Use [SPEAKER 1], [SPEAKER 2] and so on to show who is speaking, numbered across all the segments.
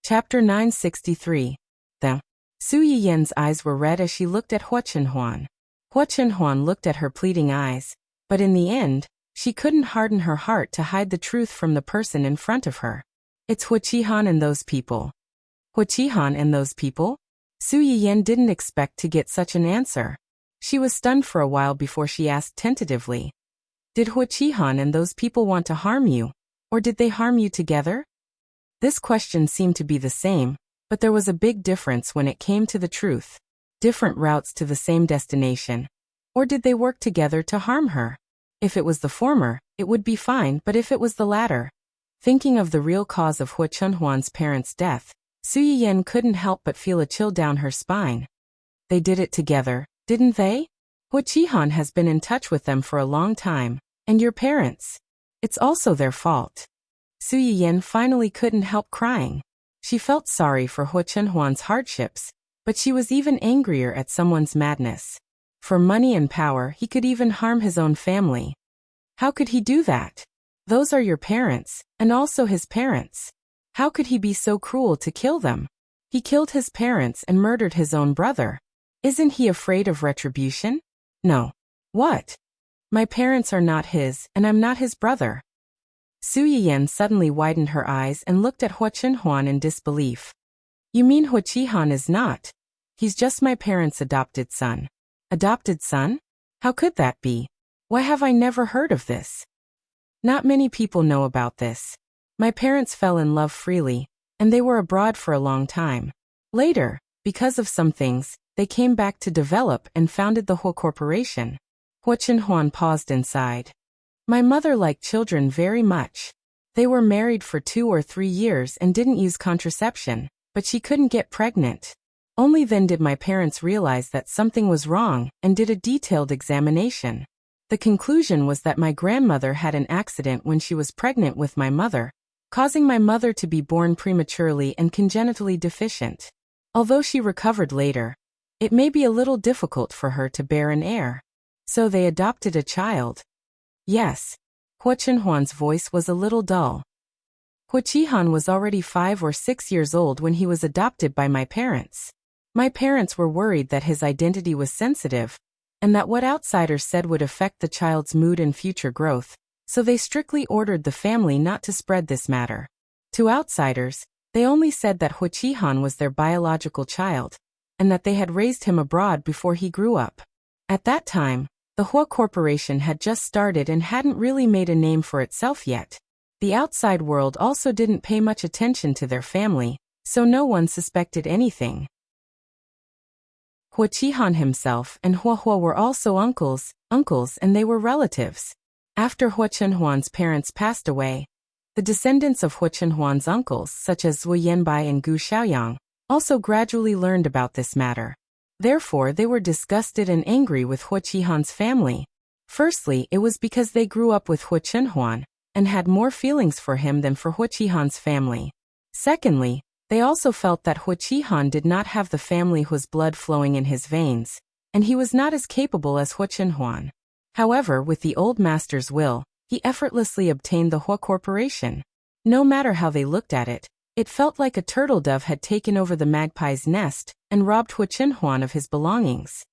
[SPEAKER 1] Chapter 963. The Su Yiyen's eyes were red as she looked at Hua Chenhuan. Hua Chenhuan looked at her pleading eyes, but in the end, she couldn't harden her heart to hide the truth from the person in front of her. It's Hua Qihan and those people. Hua Qihan and those people? Su Yiyen didn't expect to get such an answer. She was stunned for a while before she asked tentatively. Did Hua Qihan and those people want to harm you, or did they harm you together? This question seemed to be the same, but there was a big difference when it came to the truth. Different routes to the same destination. Or did they work together to harm her? If it was the former, it would be fine, but if it was the latter. Thinking of the real cause of Hua Chenhuan's parents' death, Su Yiyen couldn't help but feel a chill down her spine. They did it together, didn't they? Hua Qihan has been in touch with them for a long time, and your parents. It's also their fault. Su Yiyen finally couldn't help crying. She felt sorry for Hua Chenhuan's hardships, but she was even angrier at someone's madness. For money and power, he could even harm his own family. How could he do that? Those are your parents, and also his parents. How could he be so cruel to kill them? He killed his parents and murdered his own brother. Isn't he afraid of retribution? No. What? My parents are not his, and I'm not his brother. Su Yiyen suddenly widened her eyes and looked at Hua Chenhuan in disbelief. You mean Hua Qihan is not? He's just my parents' adopted son. Adopted son? How could that be? Why have I never heard of this? Not many people know about this. My parents fell in love freely, and they were abroad for a long time. Later, because of some things, they came back to develop and founded the Hua Corporation. Hua Chenhuan paused inside. My mother liked children very much. They were married for 2 or 3 years and didn't use contraception, but she couldn't get pregnant. Only then did my parents realize that something was wrong and did a detailed examination. The conclusion was that my grandmother had an accident when she was pregnant with my mother, causing my mother to be born prematurely and congenitally deficient. Although she recovered later, it may be a little difficult for her to bear an heir. So they adopted a child. Yes. Hua Chenhuan's voice was a little dull. Hua Qihan was already 5 or 6 years old when he was adopted by my parents. My parents were worried that his identity was sensitive, and that what outsiders said would affect the child's mood and future growth, so they strictly ordered the family not to spread this matter. To outsiders, they only said that Hua Qihan was their biological child, and that they had raised him abroad before he grew up. At that time, the Hua Corporation had just started and hadn't really made a name for itself yet. The outside world also didn't pay much attention to their family, so no one suspected anything. Hua Qihan himself and Hua Hua were also uncles, and they were relatives. After Hua Chenhuan's parents passed away, the descendants of Hua Chenhuan's uncles, such as Wu Yanbai and Gu Xiaoyang, also gradually learned about this matter. Therefore, they were disgusted and angry with Hua Qihan's family. Firstly, it was because they grew up with Hua Chenhuan and had more feelings for him than for Hua Qihan's family. Secondly, they also felt that Hua Qihan did not have the family whose blood flowing in his veins, and he was not as capable as Hua Chenhuan. However, with the old master's will, he effortlessly obtained the Hua Corporation. No matter how they looked at it, it felt like a turtle dove had taken over the magpie's nest and robbed Hua Chenhuan of his belongings.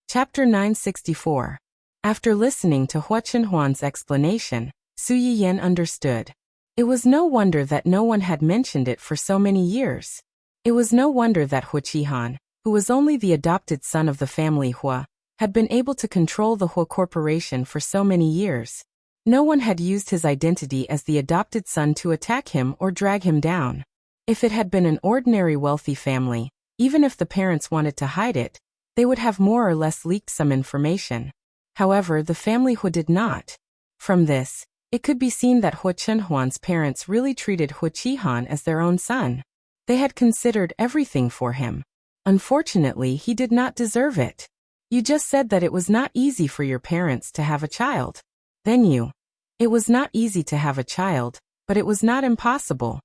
[SPEAKER 1] Chapter 964. After listening to Hua Chenhuan's explanation, Su Yiyen understood. It was no wonder that no one had mentioned it for so many years. It was no wonder that Hua Qihan, who was only the adopted son of the family Hua, had been able to control the Hua Corporation for so many years. No one had used his identity as the adopted son to attack him or drag him down. If it had been an ordinary wealthy family, even if the parents wanted to hide it, they would have more or less leaked some information. However, the family Hua did not. From this, it could be seen that Hua Chenhuan's parents really treated Hua Qihan as their own son. They had considered everything for him. Unfortunately, he did not deserve it. You just said that it was not easy for your parents to have a child. Then you. It was not easy to have a child, but it was not impossible.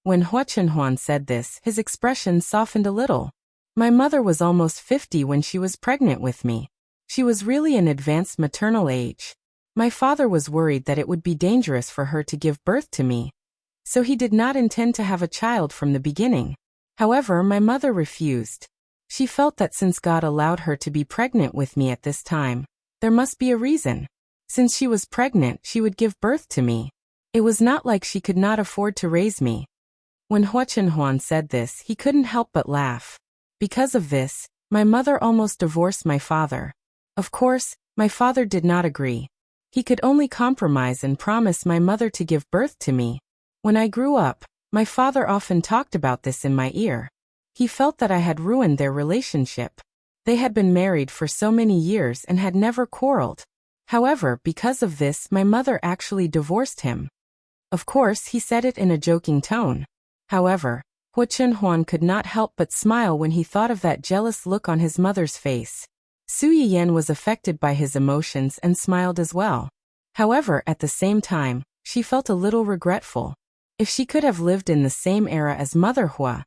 [SPEAKER 1] When Hua Chenhuan said this, his expression softened a little. My mother was almost 50 when she was pregnant with me. She was really in advanced maternal age. My father was worried that it would be dangerous for her to give birth to me, so he did not intend to have a child from the beginning. However, my mother refused. She felt that since God allowed her to be pregnant with me at this time, there must be a reason. Since she was pregnant, she would give birth to me. It was not like she could not afford to raise me. When Huachenhuan said this, he couldn't help but laugh. Because of this, my mother almost divorced my father. Of course, my father did not agree. He could only compromise and promise my mother to give birth to me. When I grew up, my father often talked about this in my ear. He felt that I had ruined their relationship. They had been married for so many years and had never quarreled. However, because of this, my mother actually divorced him. Of course, he said it in a joking tone. However, Huachenhuan could not help but smile when he thought of that jealous look on his mother's face. Su Yiyan was affected by his emotions and smiled as well. However, at the same time, she felt a little regretful. If she could have lived in the same era as Mother Hua,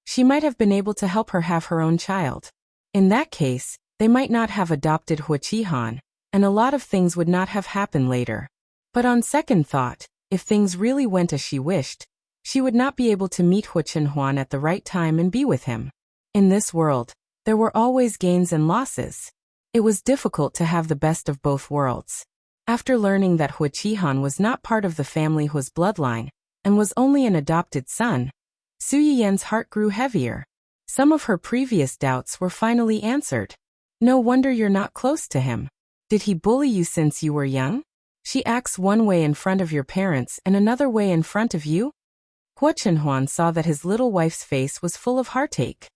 [SPEAKER 1] she might have been able to help her have her own child. In that case, they might not have adopted Huaqihan, and a lot of things would not have happened later. But on second thought, if things really went as she wished, she would not be able to meet Huachenhuan at the right time and be with him. In this world, there were always gains and losses. It was difficult to have the best of both worlds. After learning that Huaqihan was not part of the family Hua's bloodline, and was only an adopted son, Su Yiyan's heart grew heavier. Some of her previous doubts were finally answered. No wonder you're not close to him. Did he bully you since you were young? She acts one way in front of your parents and another way in front of you? Huachenhuan saw that his little wife's face was full of heartache.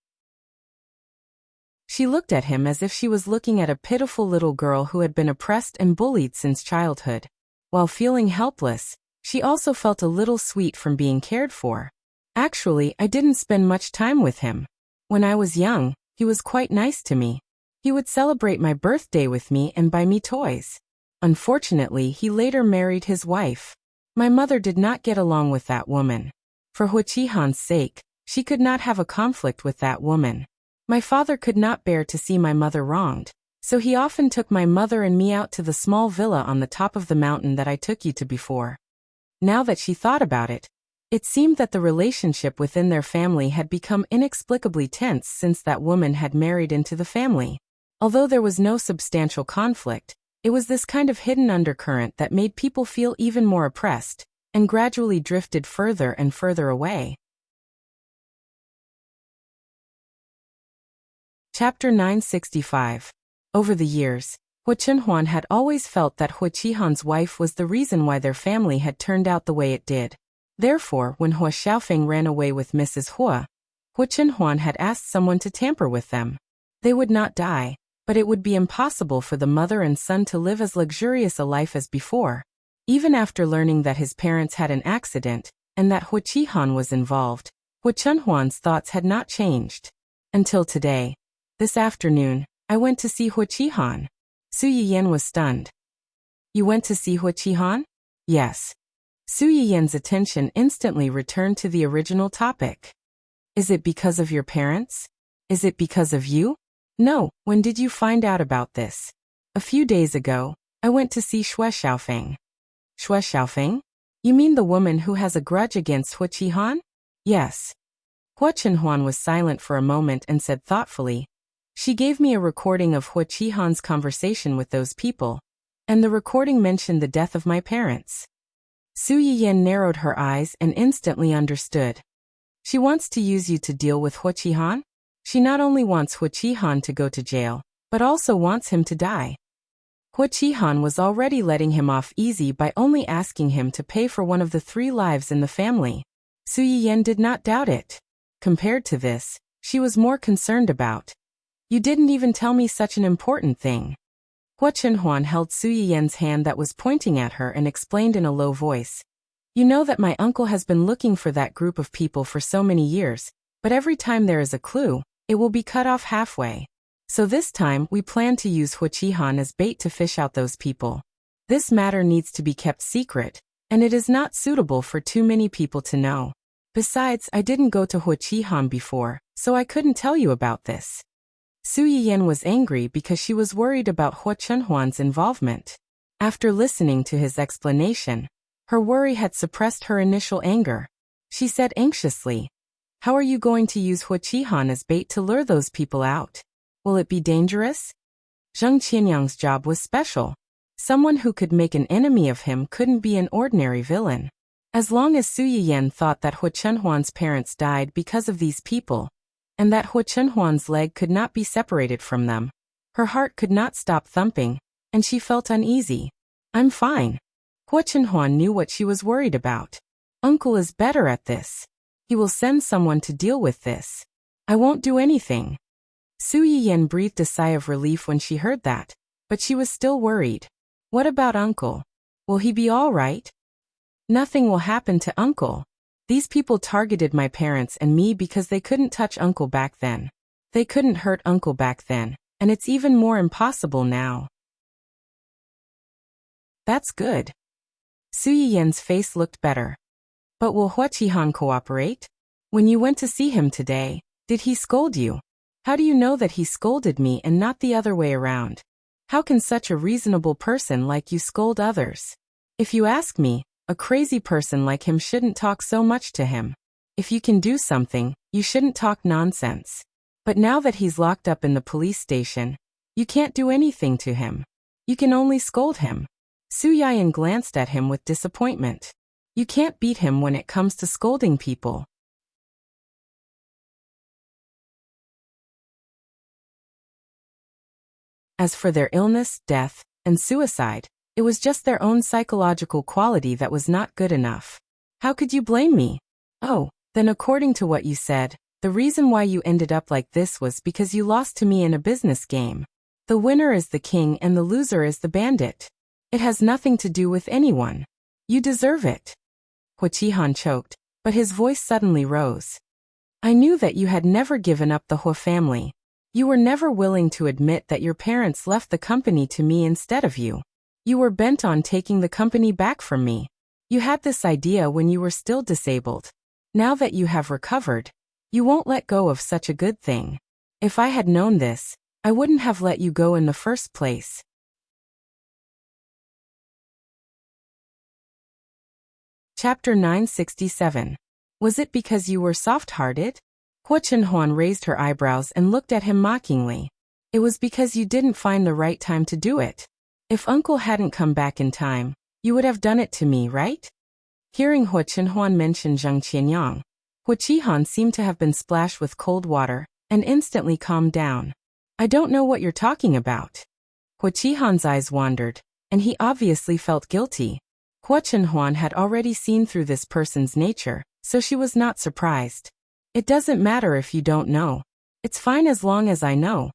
[SPEAKER 1] She looked at him as if she was looking at a pitiful little girl who had been oppressed and bullied since childhood. While feeling helpless, she also felt a little sweet from being cared for. Actually, I didn't spend much time with him. When I was young, he was quite nice to me. He would celebrate my birthday with me and buy me toys. Unfortunately, he later married his wife. My mother did not get along with that woman. For Huaqihan's sake, she could not have a conflict with that woman. My father could not bear to see my mother wronged, so he often took my mother and me out to the small villa on the top of the mountain that I took you to before. Now that she thought about it, it seemed that the relationship within their family had become inexplicably tense since that woman had married into the family. Although there was no substantial conflict, it was this kind of hidden undercurrent that made people feel even more oppressed, and gradually drifted further and further away. Chapter 965. Over the years, Huachenhuan had always felt that Huaqihan's wife was the reason why their family had turned out the way it did. Therefore, when Hua Xiaofeng ran away with Mrs. Hua, Huachenhuan had asked someone to tamper with them. They would not die, but it would be impossible for the mother and son to live as luxurious a life as before. Even after learning that his parents had an accident, and that Huaqihan was involved, Huachenhuan's thoughts had not changed. Until today. This afternoon, I went to see Huaqihan. Su Yiyan was stunned. You went to see Huaqihan? Yes. Su Yiyan's attention instantly returned to the original topic. Is it because of your parents? Is it because of you? No, when did you find out about this? A few days ago, I went to see Xue Xiaofeng. Xue Xiaofeng? You mean the woman who has a grudge against Huaqihan? Yes. Huachenhuan was silent for a moment and said thoughtfully, she gave me a recording of Huaqihan's conversation with those people, and the recording mentioned the death of my parents. Su Yiyan narrowed her eyes and instantly understood. She wants to use you to deal with Huaqihan? She not only wants Huaqihan to go to jail, but also wants him to die. Huaqihan was already letting him off easy by only asking him to pay for one of the 3 lives in the family. Su Yiyan did not doubt it. Compared to this, she was more concerned about. You didn't even tell me such an important thing. Huachenhuan held Su Yiyan's hand that was pointing at her and explained in a low voice. You know that my uncle has been looking for that group of people for so many years, but every time there is a clue, it will be cut off halfway. So this time we plan to use Huaqihan as bait to fish out those people. This matter needs to be kept secret, and it is not suitable for too many people to know. Besides, I didn't go to Huaqihan before, so I couldn't tell you about this. Su Yiyan was angry because she was worried about Huachenhuan's involvement. After listening to his explanation, her worry had suppressed her initial anger. She said anxiously, "How are you going to use Huaqihan as bait to lure those people out? Will it be dangerous?" Zheng Qianyang's job was special. Someone who could make an enemy of him couldn't be an ordinary villain. As long as Su Yiyan thought that Hu Chenhuan's parents died because of these people, and that Hu Chenhuan's leg could not be separated from them, her heart could not stop thumping, and she felt uneasy. "I'm fine." Hu Chenhuan knew what she was worried about. "Uncle is better at this. He will send someone to deal with this. I won't do anything." Su Yiyan breathed a sigh of relief when she heard that, but she was still worried. What about Uncle? Will he be all right? Nothing will happen to Uncle. These people targeted my parents and me because they couldn't touch Uncle back then. They couldn't hurt Uncle back then, and it's even more impossible now. That's good. Su Yiyan's face looked better. But will Huaqihan cooperate? When you went to see him today, did he scold you? How do you know that he scolded me and not the other way around? How can such a reasonable person like you scold others? If you ask me, a crazy person like him shouldn't talk so much to him. If you can do something, you shouldn't talk nonsense. But now that he's locked up in the police station, you can't do anything to him. You can only scold him. Su Yiyan glanced at him with disappointment. You can't beat him when it comes to scolding people. As for their illness, death, and suicide, it was just their own psychological quality that was not good enough. How could you blame me? Oh, then according to what you said, the reason why you ended up like this was because you lost to me in a business game. The winner is the king and the loser is the bandit. It has nothing to do with anyone. You deserve it. Huaqihan choked, but his voice suddenly rose. I knew that you had never given up the Hu family. You were never willing to admit that your parents left the company to me instead of you. You were bent on taking the company back from me. You had this idea when you were still disabled. Now that you have recovered, you won't let go of such a good thing. If I had known this, I wouldn't have let you go in the first place. Chapter 967. Was it because you were soft-hearted? Hu Chenhuan raised her eyebrows and looked at him mockingly. It was because you didn't find the right time to do it. If Uncle hadn't come back in time, you would have done it to me, right? Hearing Hu Chenhuan mention Zheng Qianyang, Huaqihan seemed to have been splashed with cold water and instantly calmed down. I don't know what you're talking about. Huaqihan's eyes wandered, and he obviously felt guilty. Hu Chenhuan had already seen through this person's nature, so she was not surprised. It doesn't matter if you don't know. It's fine as long as I know.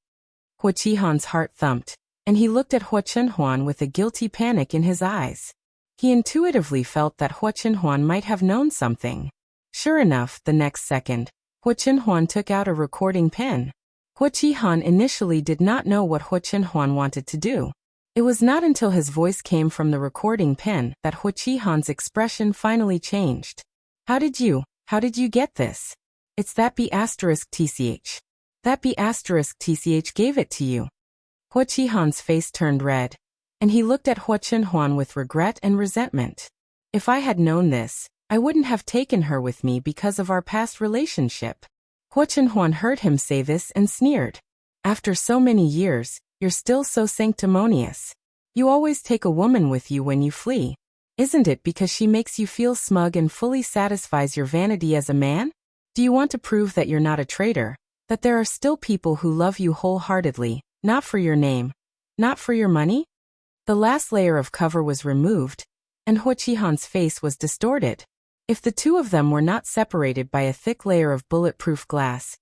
[SPEAKER 1] Huaqihan's heart thumped, and he looked at Hu Chenhuan with a guilty panic in his eyes. He intuitively felt that Hu Chenhuan might have known something. Sure enough, the next second, Hu Chenhuan took out a recording pen. Huaqihan initially did not know what Hu Chenhuan wanted to do. It was not until his voice came from the recording pen that Huaqihan's expression finally changed. How did you get this? It's that B*TCH. That B*TCH gave it to you. Huaqihan's face turned red, and he looked at Hu Chenhuan with regret and resentment. If I had known this, I wouldn't have taken her with me because of our past relationship. Hu Chenhuan heard him say this and sneered. After so many years, you're still so sanctimonious. You always take a woman with you when you flee. Isn't it because she makes you feel smug and fully satisfies your vanity as a man? Do you want to prove that you're not a traitor, that there are still people who love you wholeheartedly, not for your name, not for your money? The last layer of cover was removed, and Huaqihan's face was distorted. If the two of them were not separated by a thick layer of bulletproof glass,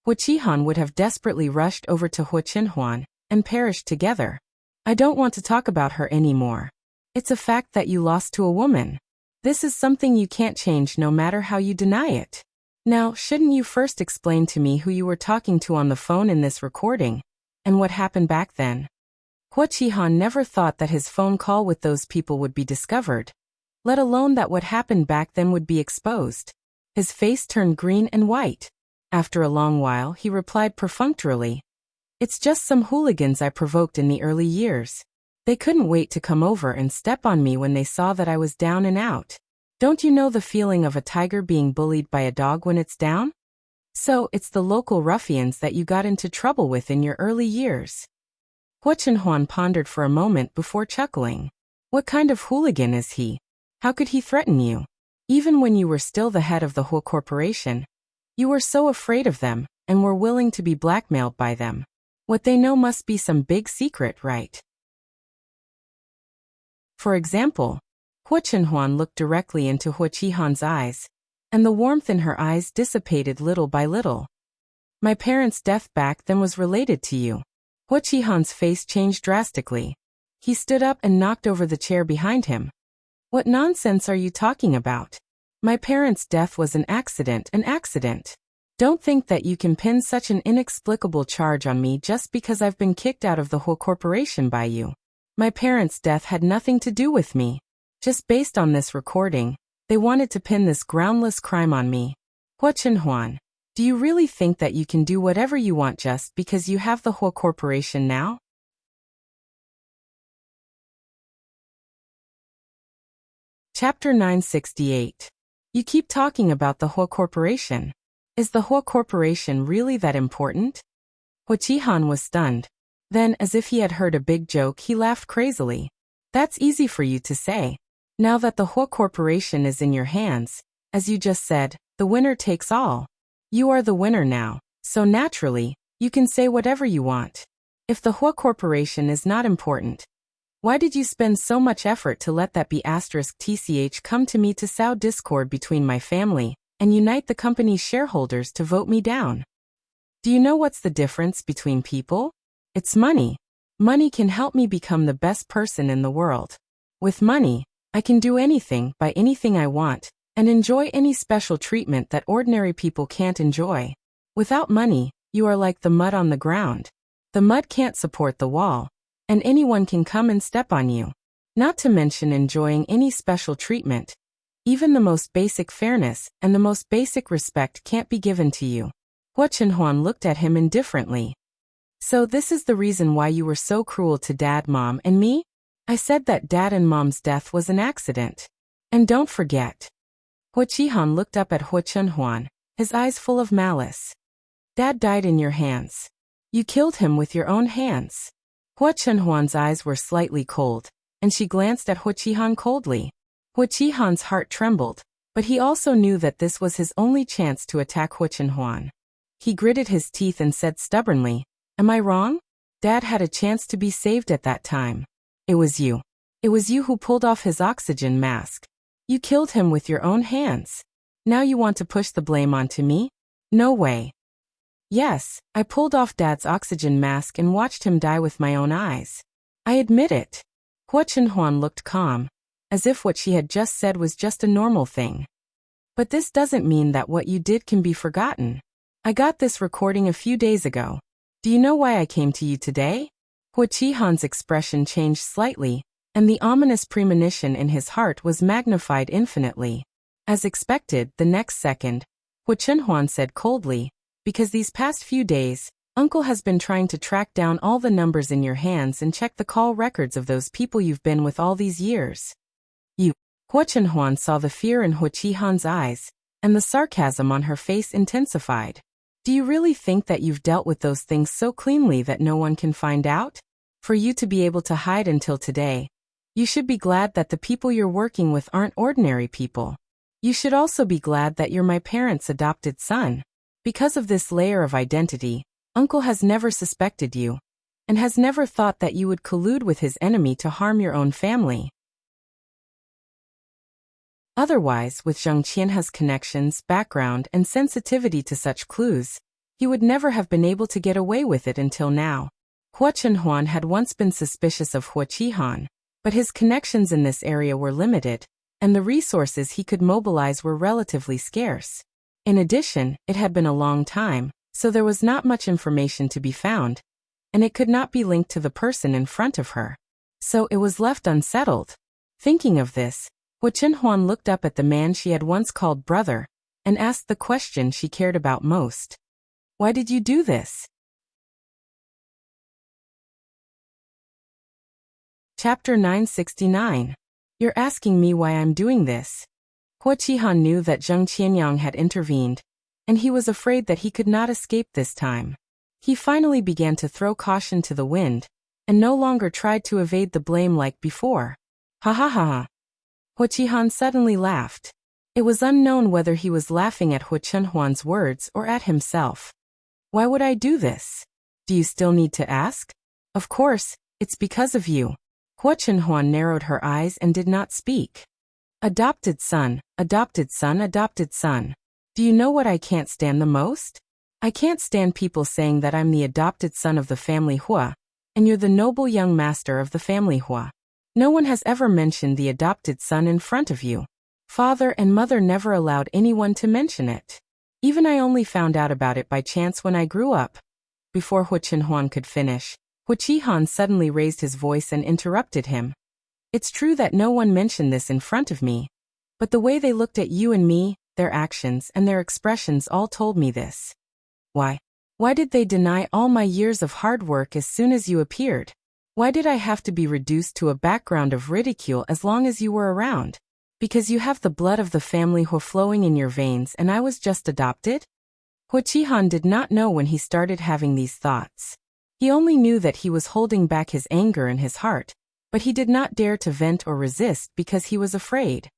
[SPEAKER 1] Huaqihan would have desperately rushed over to Hu Chenhuan and perished together. I don't want to talk about her anymore. It's a fact that you lost to a woman. This is something you can't change no matter how you deny it. Now, shouldn't you first explain to me who you were talking to on the phone in this recording, and what happened back then? Huaqihan never thought that his phone call with those people would be discovered, let alone that what happened back then would be exposed. His face turned green and white. After a long while, he replied perfunctorily, It's just some hooligans I provoked in the early years. They couldn't wait to come over and step on me when they saw that I was down and out. Don't you know the feeling of a tiger being bullied by a dog when it's down? So, it's the local ruffians that you got into trouble with in your early years. Hua Chenhuan pondered for a moment before chuckling. What kind of hooligan is he? How could he threaten you? Even when you were still the head of the Hua Corporation, you were so afraid of them and were willing to be blackmailed by them. What they know must be some big secret, right? For example, Hua Chenhuan looked directly into Hua Qihan's eyes, and the warmth in her eyes dissipated little by little. My parents' death back then was related to you. Hua Qihan's face changed drastically. He stood up and knocked over the chair behind him. What nonsense are you talking about? My parents' death was an accident. Don't think that you can pin such an inexplicable charge on me just because I've been kicked out of the Hua Corporation by you. My parents' death had nothing to do with me. Just based on this recording, they wanted to pin this groundless crime on me. Hua Chenhuan, do you really think that you can do whatever you want just because you have the Hua Corporation now? Chapter 968. You keep talking about the Hua Corporation. Is the Hua Corporation really that important? Hua Qihan was stunned. Then, as if he had heard a big joke, he laughed crazily. That's easy for you to say. Now that the Hua Corporation is in your hands, as you just said, the winner takes all. You are the winner now, so naturally, you can say whatever you want. If the Hua Corporation is not important, why did you spend so much effort to let that be *tch come to me to sow discord between my family and unite the company's shareholders to vote me down? Do you know what's the difference between people? It's money. Money can help me become the best person in the world. With money, I can do anything, buy anything I want, and enjoy any special treatment that ordinary people can't enjoy. Without money, you are like the mud on the ground. The mud can't support the wall, and anyone can come and step on you. Not to mention enjoying any special treatment. Even the most basic fairness and the most basic respect can't be given to you. Hua Chenhuan looked at him indifferently. So this is the reason why you were so cruel to Dad, Mom, and me? I said that Dad and Mom's death was an accident. And don't forget. Hua Qihan looked up at Hua Chenhuan, his eyes full of malice. Dad died in your hands. You killed him with your own hands. Hua Chenhuan's eyes were slightly cold, and she glanced at Hua Qihan coldly. Hua Qihan's heart trembled, but he also knew that this was his only chance to attack Hua Chenhuan. He gritted his teeth and said stubbornly, Am I wrong? Dad had a chance to be saved at that time. It was you. It was you who pulled off his oxygen mask. You killed him with your own hands. Now you want to push the blame onto me? No way. Yes, I pulled off Dad's oxygen mask and watched him die with my own eyes. I admit it. Hua Chenhuan looked calm, as if what she had just said was just a normal thing. But this doesn't mean that what you did can be forgotten. I got this recording a few days ago. Do you know why I came to you today? Hua Qihan's expression changed slightly, and the ominous premonition in his heart was magnified infinitely. As expected, the next second, Hua Chenhuan said coldly, Because these past few days, Uncle has been trying to track down all the numbers in your hands and check the call records of those people you've been with all these years. You. Hua Chenhuan saw the fear in Hua Qihan's eyes, and the sarcasm on her face intensified. Do you really think that you've dealt with those things so cleanly that no one can find out? For you to be able to hide until today, you should be glad that the people you're working with aren't ordinary people. You should also be glad that you're my parents' adopted son. Because of this layer of identity, Uncle has never suspected you, and has never thought that you would collude with his enemy to harm your own family. Otherwise, with Zhang Qianhe's connections, background, and sensitivity to such clues, he would never have been able to get away with it until now. Hua Chenhuan had once been suspicious of Hua Qihan, but his connections in this area were limited, and the resources he could mobilize were relatively scarce. In addition, it had been a long time, so there was not much information to be found, and it could not be linked to the person in front of her. So it was left unsettled. Thinking of this, Hua Chenhuan looked up at the man she had once called brother, and asked the question she cared about most. Why did you do this? Chapter 969. You're asking me why I'm doing this. Hua Qihan knew that Zheng Qianyang had intervened, and he was afraid that he could not escape this time. He finally began to throw caution to the wind, and no longer tried to evade the blame like before. Ha ha ha ha. Hua Qihan suddenly laughed. It was unknown whether he was laughing at Hua Chenhuan's words or at himself. Why would I do this? Do you still need to ask? Of course, it's because of you. Hua Chenhuan narrowed her eyes and did not speak. Adopted son, adopted son, adopted son. Do you know what I can't stand the most? I can't stand people saying that I'm the adopted son of the family Hua, and you're the noble young master of the family Hua. No one has ever mentioned the adopted son in front of you. Father and mother never allowed anyone to mention it. Even I only found out about it by chance when I grew up. Before Hua Chenhuan could finish, Hua Qihan suddenly raised his voice and interrupted him. It's true that no one mentioned this in front of me, but the way they looked at you and me, their actions and their expressions all told me this. Why? Why did they deny all my years of hard work as soon as you appeared? Why did I have to be reduced to a background of ridicule as long as you were around? Because you have the blood of the family Hua flowing in your veins and I was just adopted? Hua Qihan did not know when he started having these thoughts. He only knew that he was holding back his anger in his heart, but he did not dare to vent or resist because he was afraid.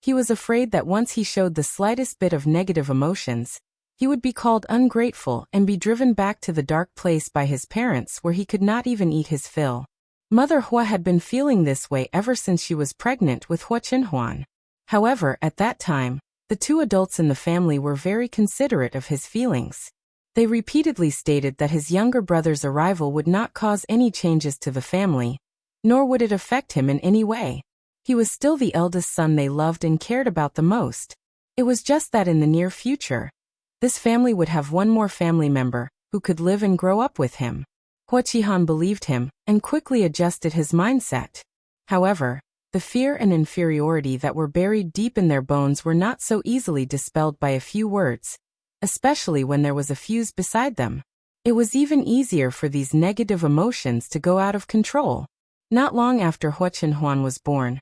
[SPEAKER 1] He was afraid that once he showed the slightest bit of negative emotions, he would be called ungrateful and be driven back to the dark place by his parents where he could not even eat his fill. Mother Hua had been feeling this way ever since she was pregnant with Hua Chenhuan. However, at that time, the two adults in the family were very considerate of his feelings. They repeatedly stated that his younger brother's arrival would not cause any changes to the family, nor would it affect him in any way. He was still the eldest son they loved and cared about the most. It was just that in the near future, this family would have one more family member who could live and grow up with him. Hua Qihan believed him and quickly adjusted his mindset. However, the fear and inferiority that were buried deep in their bones were not so easily dispelled by a few words, especially when there was a fuse beside them. It was even easier for these negative emotions to go out of control. Not long after Hua Chenhuan was born,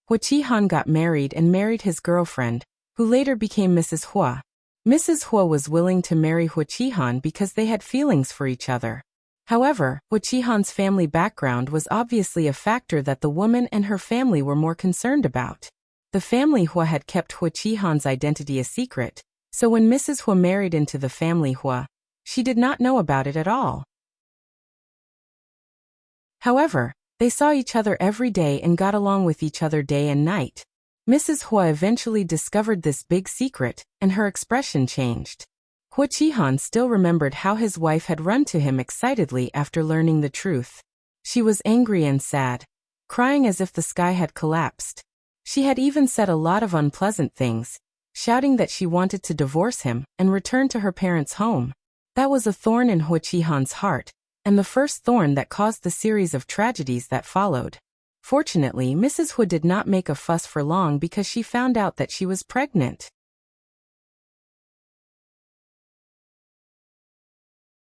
[SPEAKER 1] Hua Qihan got married and married his girlfriend, who later became Mrs. Hua. Mrs. Hua was willing to marry Hua Qihan because they had feelings for each other. However, Hua Qihan's family background was obviously a factor that the woman and her family were more concerned about. The family Hua had kept Hua Qihan's identity a secret, so when Mrs. Hua married into the family Hua, she did not know about it at all. However, they saw each other every day and got along with each other day and night. Mrs. Hua eventually discovered this big secret, and her expression changed. Hua Qihan still remembered how his wife had run to him excitedly after learning the truth. She was angry and sad, crying as if the sky had collapsed. She had even said a lot of unpleasant things, shouting that she wanted to divorce him and return to her parents' home. That was a thorn in Hua Qihan's heart, and the first thorn that caused the series of tragedies that followed. Fortunately, Mrs. Hua did not make a fuss for long because she found out that she was pregnant.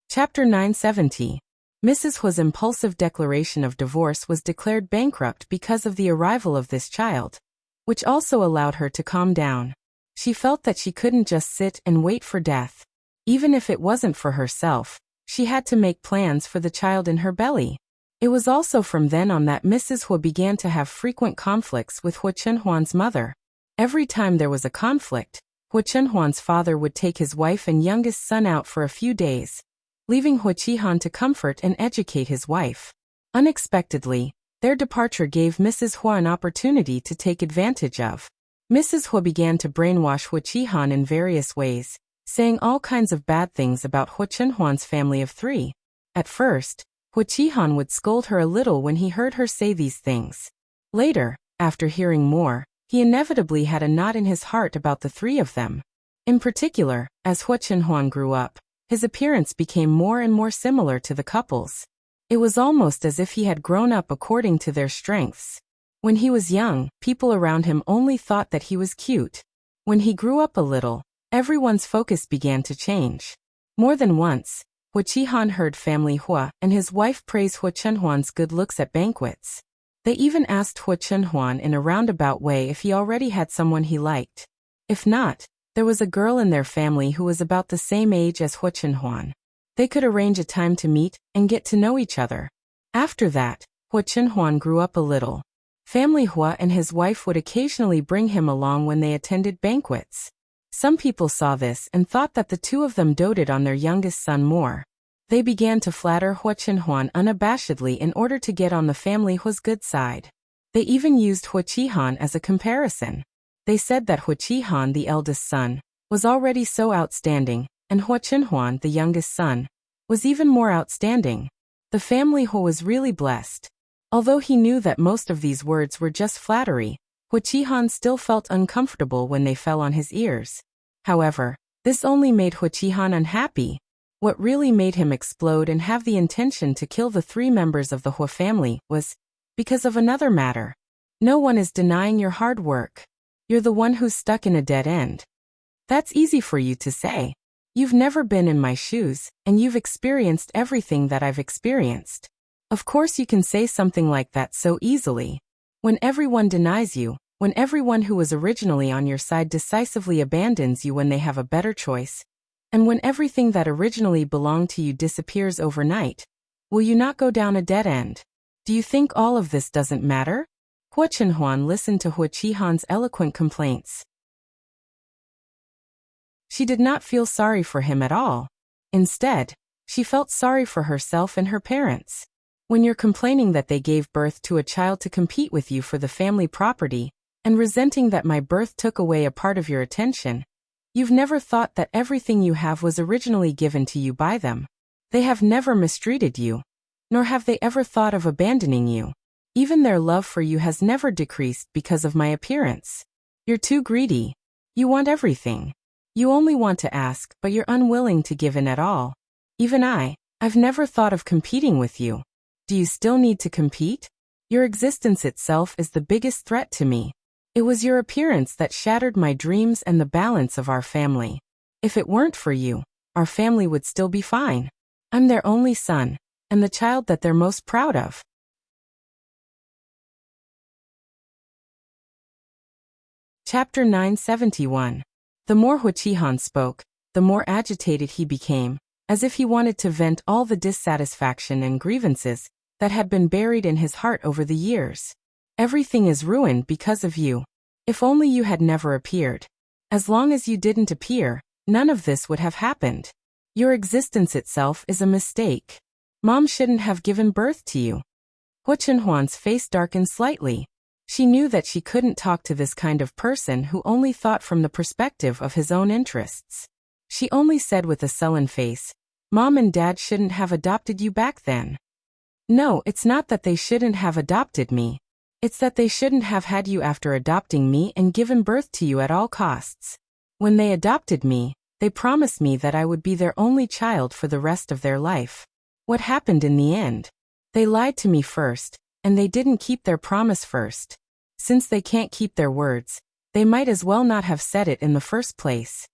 [SPEAKER 1] Chapter 970. Mrs. Hua's impulsive declaration of divorce was declared bankrupt because of the arrival of this child, which also allowed her to calm down. She felt that she couldn't just sit and wait for death. Even if it wasn't for herself, she had to make plans for the child in her belly. It was also from then on that Mrs. Hua began to have frequent conflicts with Hua Chenhuan's mother. Every time there was a conflict, Hua Chenhuan's father would take his wife and youngest son out for a few days, leaving Hua Qihan to comfort and educate his wife. Unexpectedly, their departure gave Mrs. Hua an opportunity to take advantage of. Mrs. Hua began to brainwash Hua Qihan in various ways, saying all kinds of bad things about Hua Chenhuan's family of three. At first, Hua Qihan would scold her a little when he heard her say these things. Later, after hearing more, he inevitably had a knot in his heart about the three of them. In particular, as Hua Chenhuan grew up, his appearance became more and more similar to the couple's. It was almost as if he had grown up according to their strengths. When he was young, people around him only thought that he was cute. When he grew up a little, everyone's focus began to change. More than once, Hua Qihan heard family Hua and his wife praise Hua Chenhuan's good looks at banquets. They even asked Hua Chunhuan in a roundabout way if he already had someone he liked. If not, there was a girl in their family who was about the same age as Hua Chunhuan. They could arrange a time to meet and get to know each other. After that, Hua Chunhuan grew up a little. Family Hua and his wife would occasionally bring him along when they attended banquets. Some people saw this and thought that the two of them doted on their youngest son more. They began to flatter Hua Chunhuan unabashedly in order to get on the family Hua's good side. They even used Hua Chihan as a comparison. They said that Hua Chihan, the eldest son, was already so outstanding, and Hua Chunhuan, the youngest son, was even more outstanding. The family Hua was really blessed. Although he knew that most of these words were just flattery, Hua Chihan still felt uncomfortable when they fell on his ears. However, this only made Hua Chihan unhappy. What really made him explode and have the intention to kill the 3 members of the Hua family was because of another matter. No one is denying your hard work. You're the one who's stuck in a dead end. That's easy for you to say. You've never been in my shoes, and you've experienced everything that I've experienced. Of course you can say something like that so easily. When everyone denies you, when everyone who was originally on your side decisively abandons you when they have a better choice, and when everything that originally belonged to you disappears overnight, will you not go down a dead end? Do you think all of this doesn't matter? Hua Chunhuan listened to Hua Chihan's eloquent complaints. She did not feel sorry for him at all. Instead, she felt sorry for herself and her parents. When you're complaining that they gave birth to a child to compete with you for the family property, and resenting that my birth took away a part of your attention, you've never thought that everything you have was originally given to you by them. They have never mistreated you, nor have they ever thought of abandoning you. Even their love for you has never decreased because of my appearance. You're too greedy. You want everything. You only want to ask, but you're unwilling to give in at all. Even I've never thought of competing with you. Do you still need to compete? Your existence itself is the biggest threat to me. It was your appearance that shattered my dreams and the balance of our family. If it weren't for you, our family would still be fine. I'm their only son, and the child that they're most proud of. Chapter 971. The more Hua Chihan spoke, the more agitated he became, as if he wanted to vent all the dissatisfaction and grievances that had been buried in his heart over the years. Everything is ruined because of you. If only you had never appeared. As long as you didn't appear, none of this would have happened. Your existence itself is a mistake. Mom shouldn't have given birth to you. Hua Chunhuan's face darkened slightly. She knew that she couldn't talk to this kind of person who only thought from the perspective of his own interests. She only said with a sullen face, Mom and Dad shouldn't have adopted you back then. No, it's not that they shouldn't have adopted me. It's that they shouldn't have had you after adopting me and given birth to you at all costs. When they adopted me, they promised me that I would be their only child for the rest of their life. What happened in the end? They lied to me first, and they didn't keep their promise first. Since they can't keep their words, they might as well not have said it in the first place.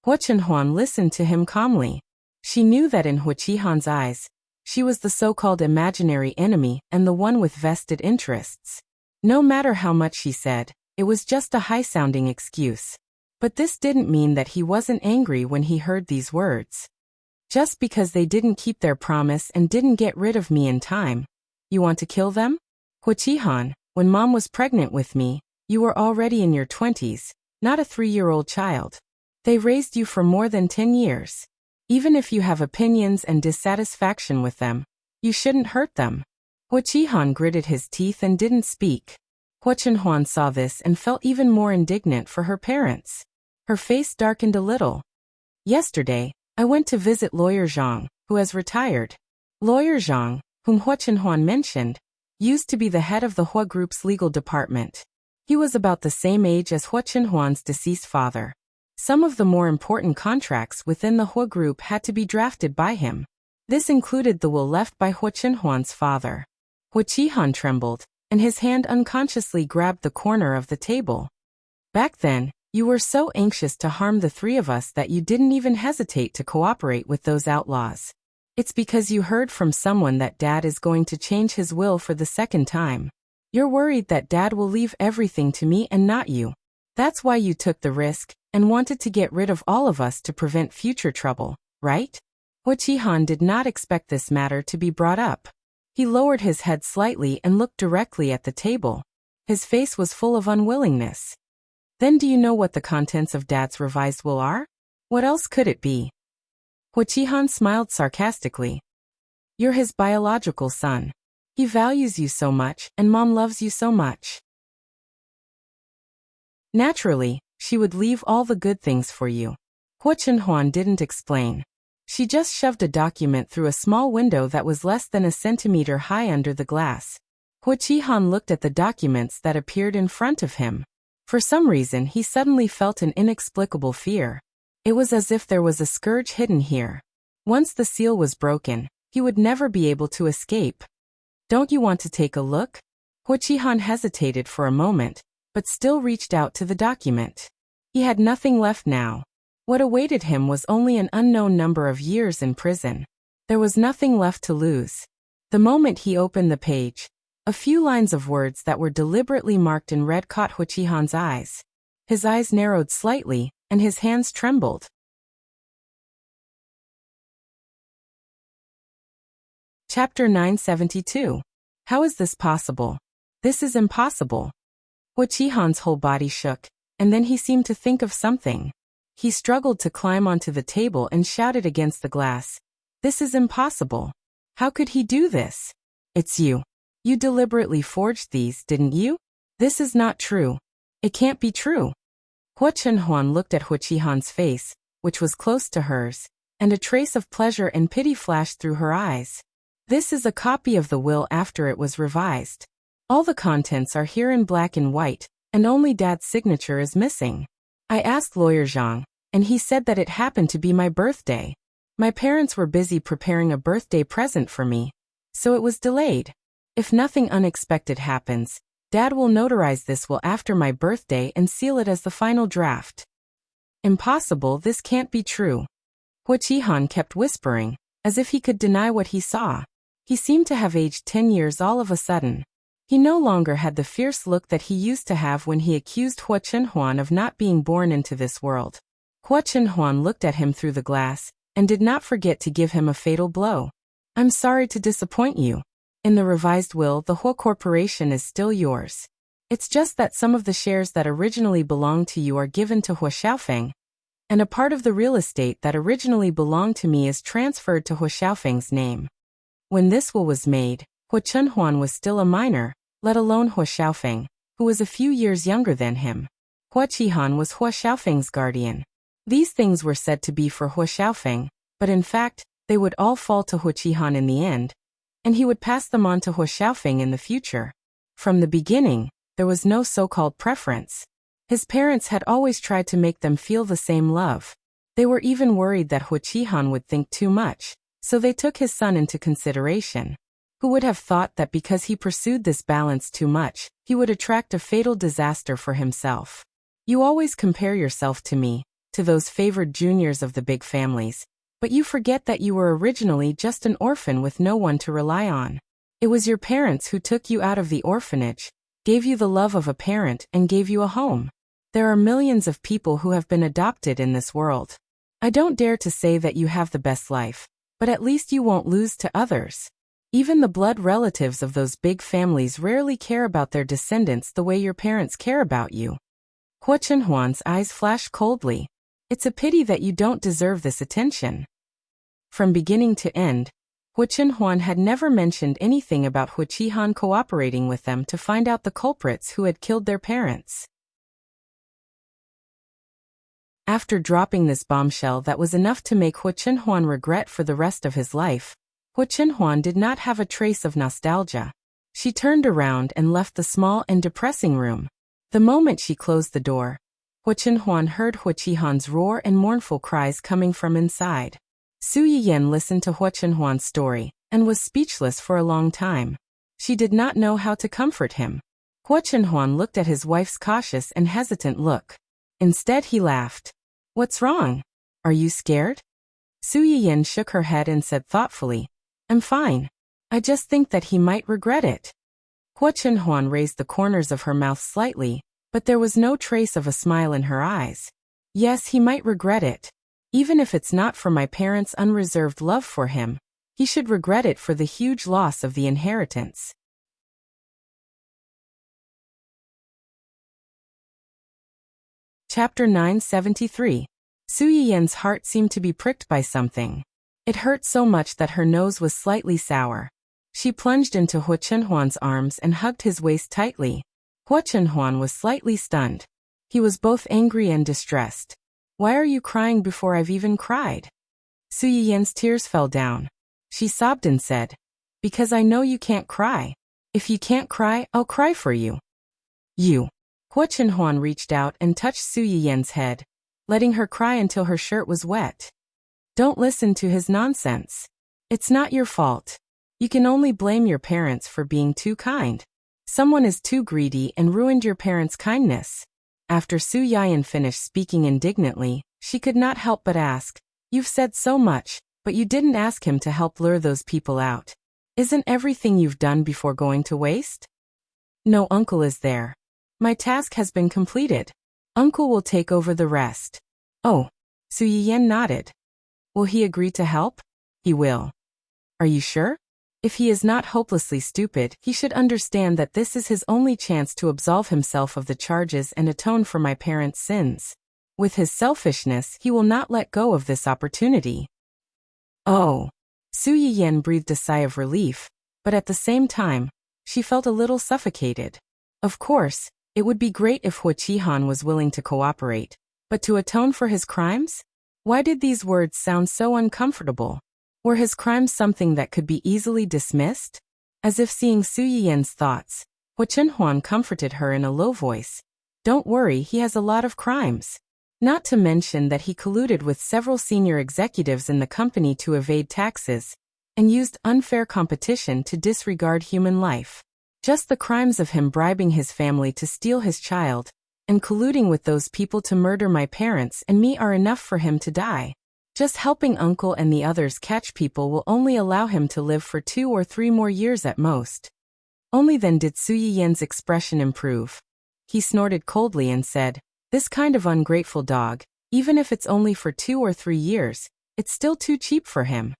[SPEAKER 1] Hua Chunhuan listened to him calmly. She knew that in Hua Chihan's eyes, she was the so-called imaginary enemy and the one with vested interests. No matter how much she said, it was just a high-sounding excuse. But this didn't mean that he wasn't angry when he heard these words. Just because they didn't keep their promise and didn't get rid of me in time. You want to kill them? Hua Chihan, when Mom was pregnant with me, you were already in your 20s, not a 3-year-old child. They raised you for more than 10 years. Even if you have opinions and dissatisfaction with them, you shouldn't hurt them. Hua Chihan gritted his teeth and didn't speak. Hua Chunhuan saw this and felt even more indignant for her parents. Her face darkened a little. Yesterday, I went to visit Lawyer Zhang, who has retired. Lawyer Zhang, whom Hua Chunhuan mentioned, used to be the head of the Hua Group's legal department. He was about the same age as Hua Chunhuan's deceased father. Some of the more important contracts within the Hua Group had to be drafted by him. This included the will left by Hua Chunhuan's father. Hua Chihan trembled, and his hand unconsciously grabbed the corner of the table. Back then, you were so anxious to harm the 3 of us that you didn't even hesitate to cooperate with those outlaws. It's because you heard from someone that Dad is going to change his will for the 2nd time. You're worried that Dad will leave everything to me and not you. That's why you took the risk and wanted to get rid of all of us to prevent future trouble, right? Hua Qihan did not expect this matter to be brought up. He lowered his head slightly and looked directly at the table. His face was full of unwillingness. Then do you know what the contents of Dad's revised will are? What else could it be? Hua Qihan smiled sarcastically. You're his biological son. He values you so much, and Mom loves you so much. Naturally, she would leave all the good things for you. Hua Chenhuan didn't explain. She just shoved a document through a small window that was less than a centimeter high under the glass. Hua Qihan looked at the documents that appeared in front of him. For some reason he suddenly felt an inexplicable fear. It was as if there was a scourge hidden here. Once the seal was broken, he would never be able to escape. Don't you want to take a look? Hua Qihan hesitated for a moment, but still reached out to the document. He had nothing left now. What awaited him was only an unknown number of years in prison. There was nothing left to lose. The moment he opened the page, a few lines of words that were deliberately marked in red caught Hua Qihan's eyes. His eyes narrowed slightly, and his hands trembled. Chapter 972. How is this possible? This is impossible. Hua Qihan's whole body shook, and then he seemed to think of something. He struggled to climb onto the table and shouted against the glass. This is impossible. How could he do this? It's you. You deliberately forged these, didn't you? This is not true. It can't be true. Hua Chenhuan looked at Hua Qihan's face, which was close to hers, and a trace of pleasure and pity flashed through her eyes. This is a copy of the will after it was revised. All the contents are here in black and white, and only Dad's signature is missing. I asked Lawyer Zhang, and he said that it happened to be my birthday. My parents were busy preparing a birthday present for me, so it was delayed. If nothing unexpected happens, Dad will notarize this will after my birthday and seal it as the final draft. Impossible, this can't be true. Hua Qihan kept whispering, as if he could deny what he saw. He seemed to have aged 10 years all of a sudden. He no longer had the fierce look that he used to have when he accused Hua Chenhuan of not being born into this world. Hua Chenhuan looked at him through the glass, and did not forget to give him a fatal blow. I'm sorry to disappoint you. In the revised will, the Hua Corporation is still yours. It's just that some of the shares that originally belonged to you are given to Hua Xiaofeng, and a part of the real estate that originally belonged to me is transferred to Hua Xiaofeng's name. When this will was made, Hua Chenhuan was still a minor, let alone Hua Xiaofeng, who was a few years younger than him. Hua Qihan was Hua Xiaofeng's guardian. These things were said to be for Hua Xiaofeng, but in fact, they would all fall to Hua Qihan in the end, and he would pass them on to Hua Xiaofeng in the future. From the beginning, there was no so-called preference. His parents had always tried to make them feel the same love. They were even worried that Hua Qihan would think too much, so they took his son into consideration. Who would have thought that because he pursued this balance too much, he would attract a fatal disaster for himself? You always compare yourself to me, to those favored juniors of the big families, but you forget that you were originally just an orphan with no one to rely on. It was your parents who took you out of the orphanage, gave you the love of a parent, and gave you a home. There are millions of people who have been adopted in this world. I don't dare to say that you have the best life, but at least you won't lose to others. Even the blood relatives of those big families rarely care about their descendants the way your parents care about you. Hua Chenhuan's eyes flashed coldly. It's a pity that you don't deserve this attention. From beginning to end, Hua Chenhuan had never mentioned anything about Hua Qihan cooperating with them to find out the culprits who had killed their parents. After dropping this bombshell that was enough to make Hua Chenhuan regret for the rest of his life, Hua Chenhuan did not have a trace of nostalgia. She turned around and left the small and depressing room. The moment she closed the door, Hua Chenhuan heard Hua Qihan's roar and mournful cries coming from inside. Su Yiyan listened to Hua Chenhuan's story, and was speechless for a long time. She did not know how to comfort him. Hua Chenhuan looked at his wife's cautious and hesitant look. Instead he laughed. What's wrong? Are you scared? Su Yiyan shook her head and said thoughtfully, I'm fine. I just think that he might regret it. Hua Chenhuan raised the corners of her mouth slightly, but there was no trace of a smile in her eyes. Yes, he might regret it. Even if it's not for my parents' unreserved love for him, he should regret it for the huge loss of the inheritance. Chapter 973. Su Yiyan's heart seemed to be pricked by something. It hurt so much that her nose was slightly sour. She plunged into Hua Chenhuan's arms and hugged his waist tightly. Hua Chenhuan was slightly stunned. He was both angry and distressed. Why are you crying before I've even cried? Su Yiyan's tears fell down. She sobbed and said, because I know you can't cry. If you can't cry, I'll cry for you. You. Hua Chenhuan reached out and touched Su Yiyan's head, letting her cry until her shirt was wet. Don't listen to his nonsense. It's not your fault. You can only blame your parents for being too kind. Someone is too greedy and ruined your parents' kindness. After Su Yiyan finished speaking indignantly, she could not help but ask, you've said so much, but you didn't ask him to help lure those people out. Isn't everything you've done before going to waste? No, uncle is there. My task has been completed. Uncle will take over the rest. Oh. Su Yiyan nodded. Will he agree to help? He will. Are you sure? If he is not hopelessly stupid, he should understand that this is his only chance to absolve himself of the charges and atone for my parents' sins. With his selfishness, he will not let go of this opportunity. Oh. Su Yiyan breathed a sigh of relief, but at the same time, she felt a little suffocated. Of course, it would be great if Hua Qihan was willing to cooperate, but to atone for his crimes? Why did these words sound so uncomfortable? Were his crimes something that could be easily dismissed? As if seeing Su Yiyan's thoughts, Hua Chenhuan comforted her in a low voice. Don't worry, he has a lot of crimes. Not to mention that he colluded with several senior executives in the company to evade taxes, and used unfair competition to disregard human life. Just the crimes of him bribing his family to steal his child, and colluding with those people to murder my parents and me are enough for him to die. Just helping uncle and the others catch people will only allow him to live for 2 or 3 more years at most. Only then did Su Yiyan's expression improve. He snorted coldly and said, this kind of ungrateful dog, even if it's only for 2 or 3 years, it's still too cheap for him.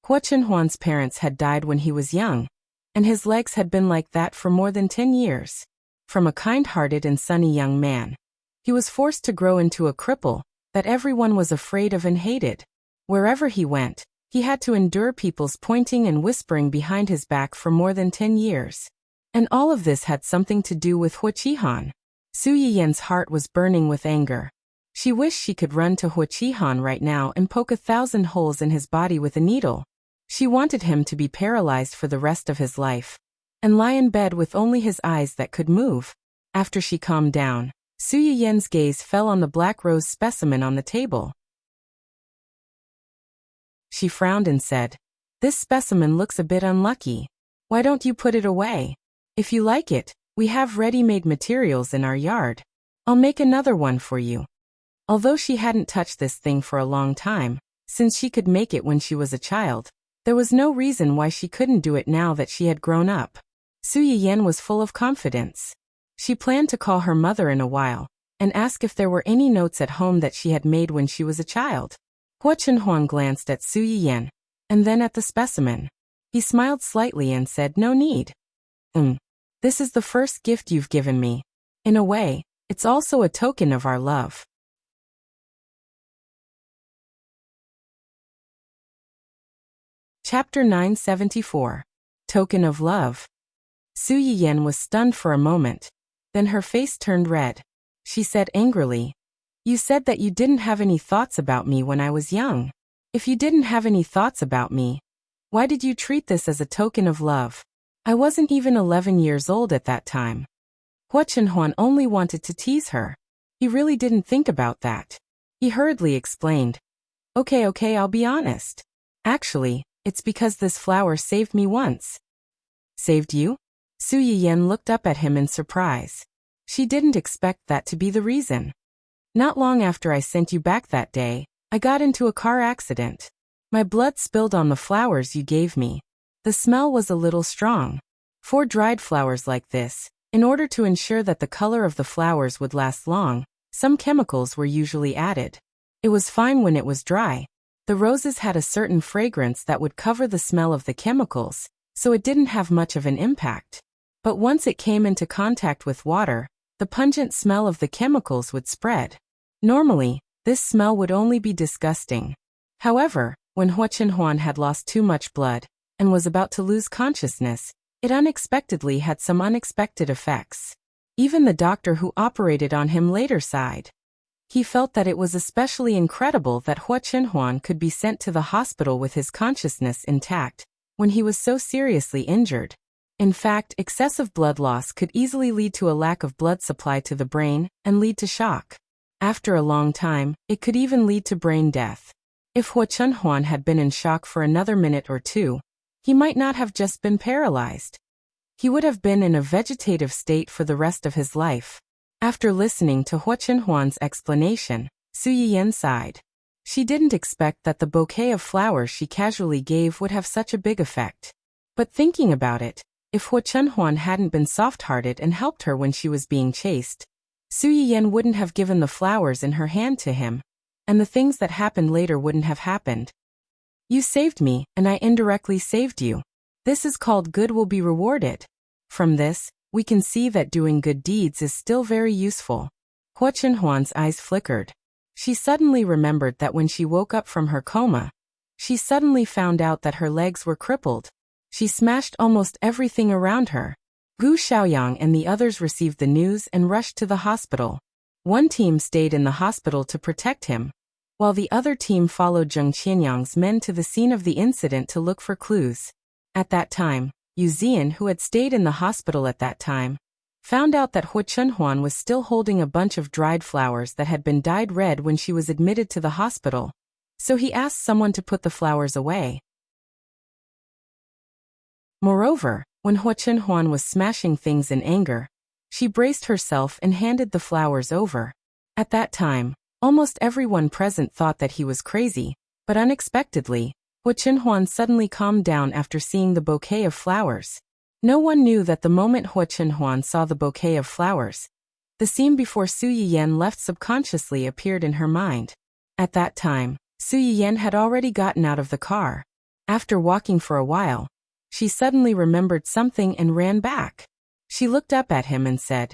[SPEAKER 1] Hua Chenhuan's parents had died when he was young, and his legs had been like that for more than 10 years. From a kind-hearted and sunny young man, he was forced to grow into a cripple that everyone was afraid of and hated. Wherever he went, he had to endure people's pointing and whispering behind his back for more than 10 years. And all of this had something to do with Hua Qihan. Su Yiyan's heart was burning with anger. She wished she could run to Hua Qihan right now and poke 1,000 holes in his body with a needle. She wanted him to be paralyzed for the rest of his life, and lie in bed with only his eyes that could move. After she calmed down, Su Yiyan's gaze fell on the black rose specimen on the table. She frowned and said, this specimen looks a bit unlucky. Why don't you put it away? If you like it, we have ready-made materials in our yard. I'll make another one for you. Although she hadn't touched this thing for a long time, since she could make it when she was a child, there was no reason why she couldn't do it now that she had grown up. Su Yiyan was full of confidence. She planned to call her mother in a while, and ask if there were any notes at home that she had made when she was a child. Hua Chenhuan glanced at Su Yiyan, and then at the specimen. He smiled slightly and said, no need. This is the first gift you've given me. In a way, it's also a token of our love. Chapter 974. Token of Love. Su Yiyan was stunned for a moment. Then her face turned red. She said angrily, you said that you didn't have any thoughts about me when I was young. If you didn't have any thoughts about me, why did you treat this as a token of love? I wasn't even 11 years old at that time. Hua Chenhuan only wanted to tease her. He really didn't think about that. He hurriedly explained, okay, I'll be honest. Actually, it's because this flower saved me once. Saved you? Su Yiyan looked up at him in surprise. She didn't expect that to be the reason. Not long after I sent you back that day, I got into a car accident. My blood spilled on the flowers you gave me. The smell was a little strong. For dried flowers like this, in order to ensure that the color of the flowers would last long, some chemicals were usually added. It was fine when it was dry. The roses had a certain fragrance that would cover the smell of the chemicals, so it didn't have much of an impact. But once it came into contact with water, the pungent smell of the chemicals would spread. Normally, this smell would only be disgusting. However, when Huachenhuan had lost too much blood and was about to lose consciousness, it unexpectedly had some unexpected effects. Even the doctor who operated on him later sighed. He felt that it was especially incredible that Huachenhuan could be sent to the hospital with his consciousness intact when he was so seriously injured. In fact, excessive blood loss could easily lead to a lack of blood supply to the brain and lead to shock. After a long time, it could even lead to brain death. If Huachenhuan had been in shock for another minute or two, he might not have just been paralyzed. He would have been in a vegetative state for the rest of his life. After listening to Huachenhuan's explanation, Su Yiyan sighed. She didn't expect that the bouquet of flowers she casually gave would have such a big effect. But thinking about it, if Huachenhuan hadn't been soft-hearted and helped her when she was being chased, Su Yiyan wouldn't have given the flowers in her hand to him, and the things that happened later wouldn't have happened. You saved me, and I indirectly saved you. This is called good will be rewarded. From this, we can see that doing good deeds is still very useful. Huachenhuan's eyes flickered. She suddenly remembered that when she woke up from her coma, she suddenly found out that her legs were crippled. She smashed almost everything around her. Gu Xiaoyang and the others received the news and rushed to the hospital. One team stayed in the hospital to protect him, while the other team followed Zheng Qianyang's men to the scene of the incident to look for clues. At that time, Yu Zian, who had stayed in the hospital at that time, found out that Huachenhuan was still holding a bunch of dried flowers that had been dyed red when she was admitted to the hospital, so he asked someone to put the flowers away. Moreover, when Huachenhuan was smashing things in anger, she braced herself and handed the flowers over. At that time, almost everyone present thought that he was crazy, but unexpectedly, Huachenhuan suddenly calmed down after seeing the bouquet of flowers. No one knew that the moment Huachenhuan saw the bouquet of flowers, the scene before Su Yiyan left subconsciously appeared in her mind. At that time, Su Yiyan had already gotten out of the car. After walking for a while, she suddenly remembered something and ran back. She looked up at him and said,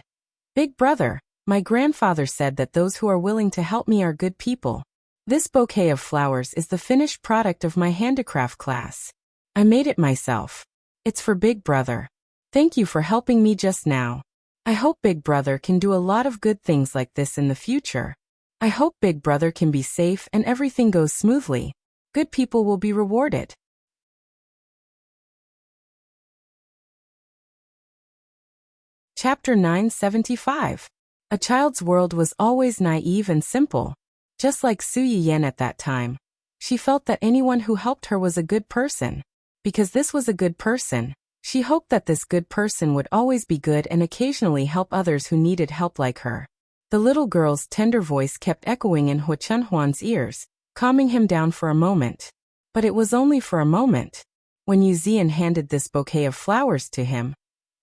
[SPEAKER 1] "Big brother, my grandfather said that those who are willing to help me are good people. This bouquet of flowers is the finished product of my handicraft class. I made it myself. It's for Big Brother. Thank you for helping me just now. I hope Big Brother can do a lot of good things like this in the future. I hope Big Brother can be safe and everything goes smoothly. Good people will be rewarded." Chapter 975. A child's world was always naive and simple. Just like Su Yiyan at that time, she felt that anyone who helped her was a good person. Because this was a good person, she hoped that this good person would always be good and occasionally help others who needed help like her. The little girl's tender voice kept echoing in Huachenhuan's ears, calming him down for a moment. But it was only for a moment. When Yu Zian handed this bouquet of flowers to him,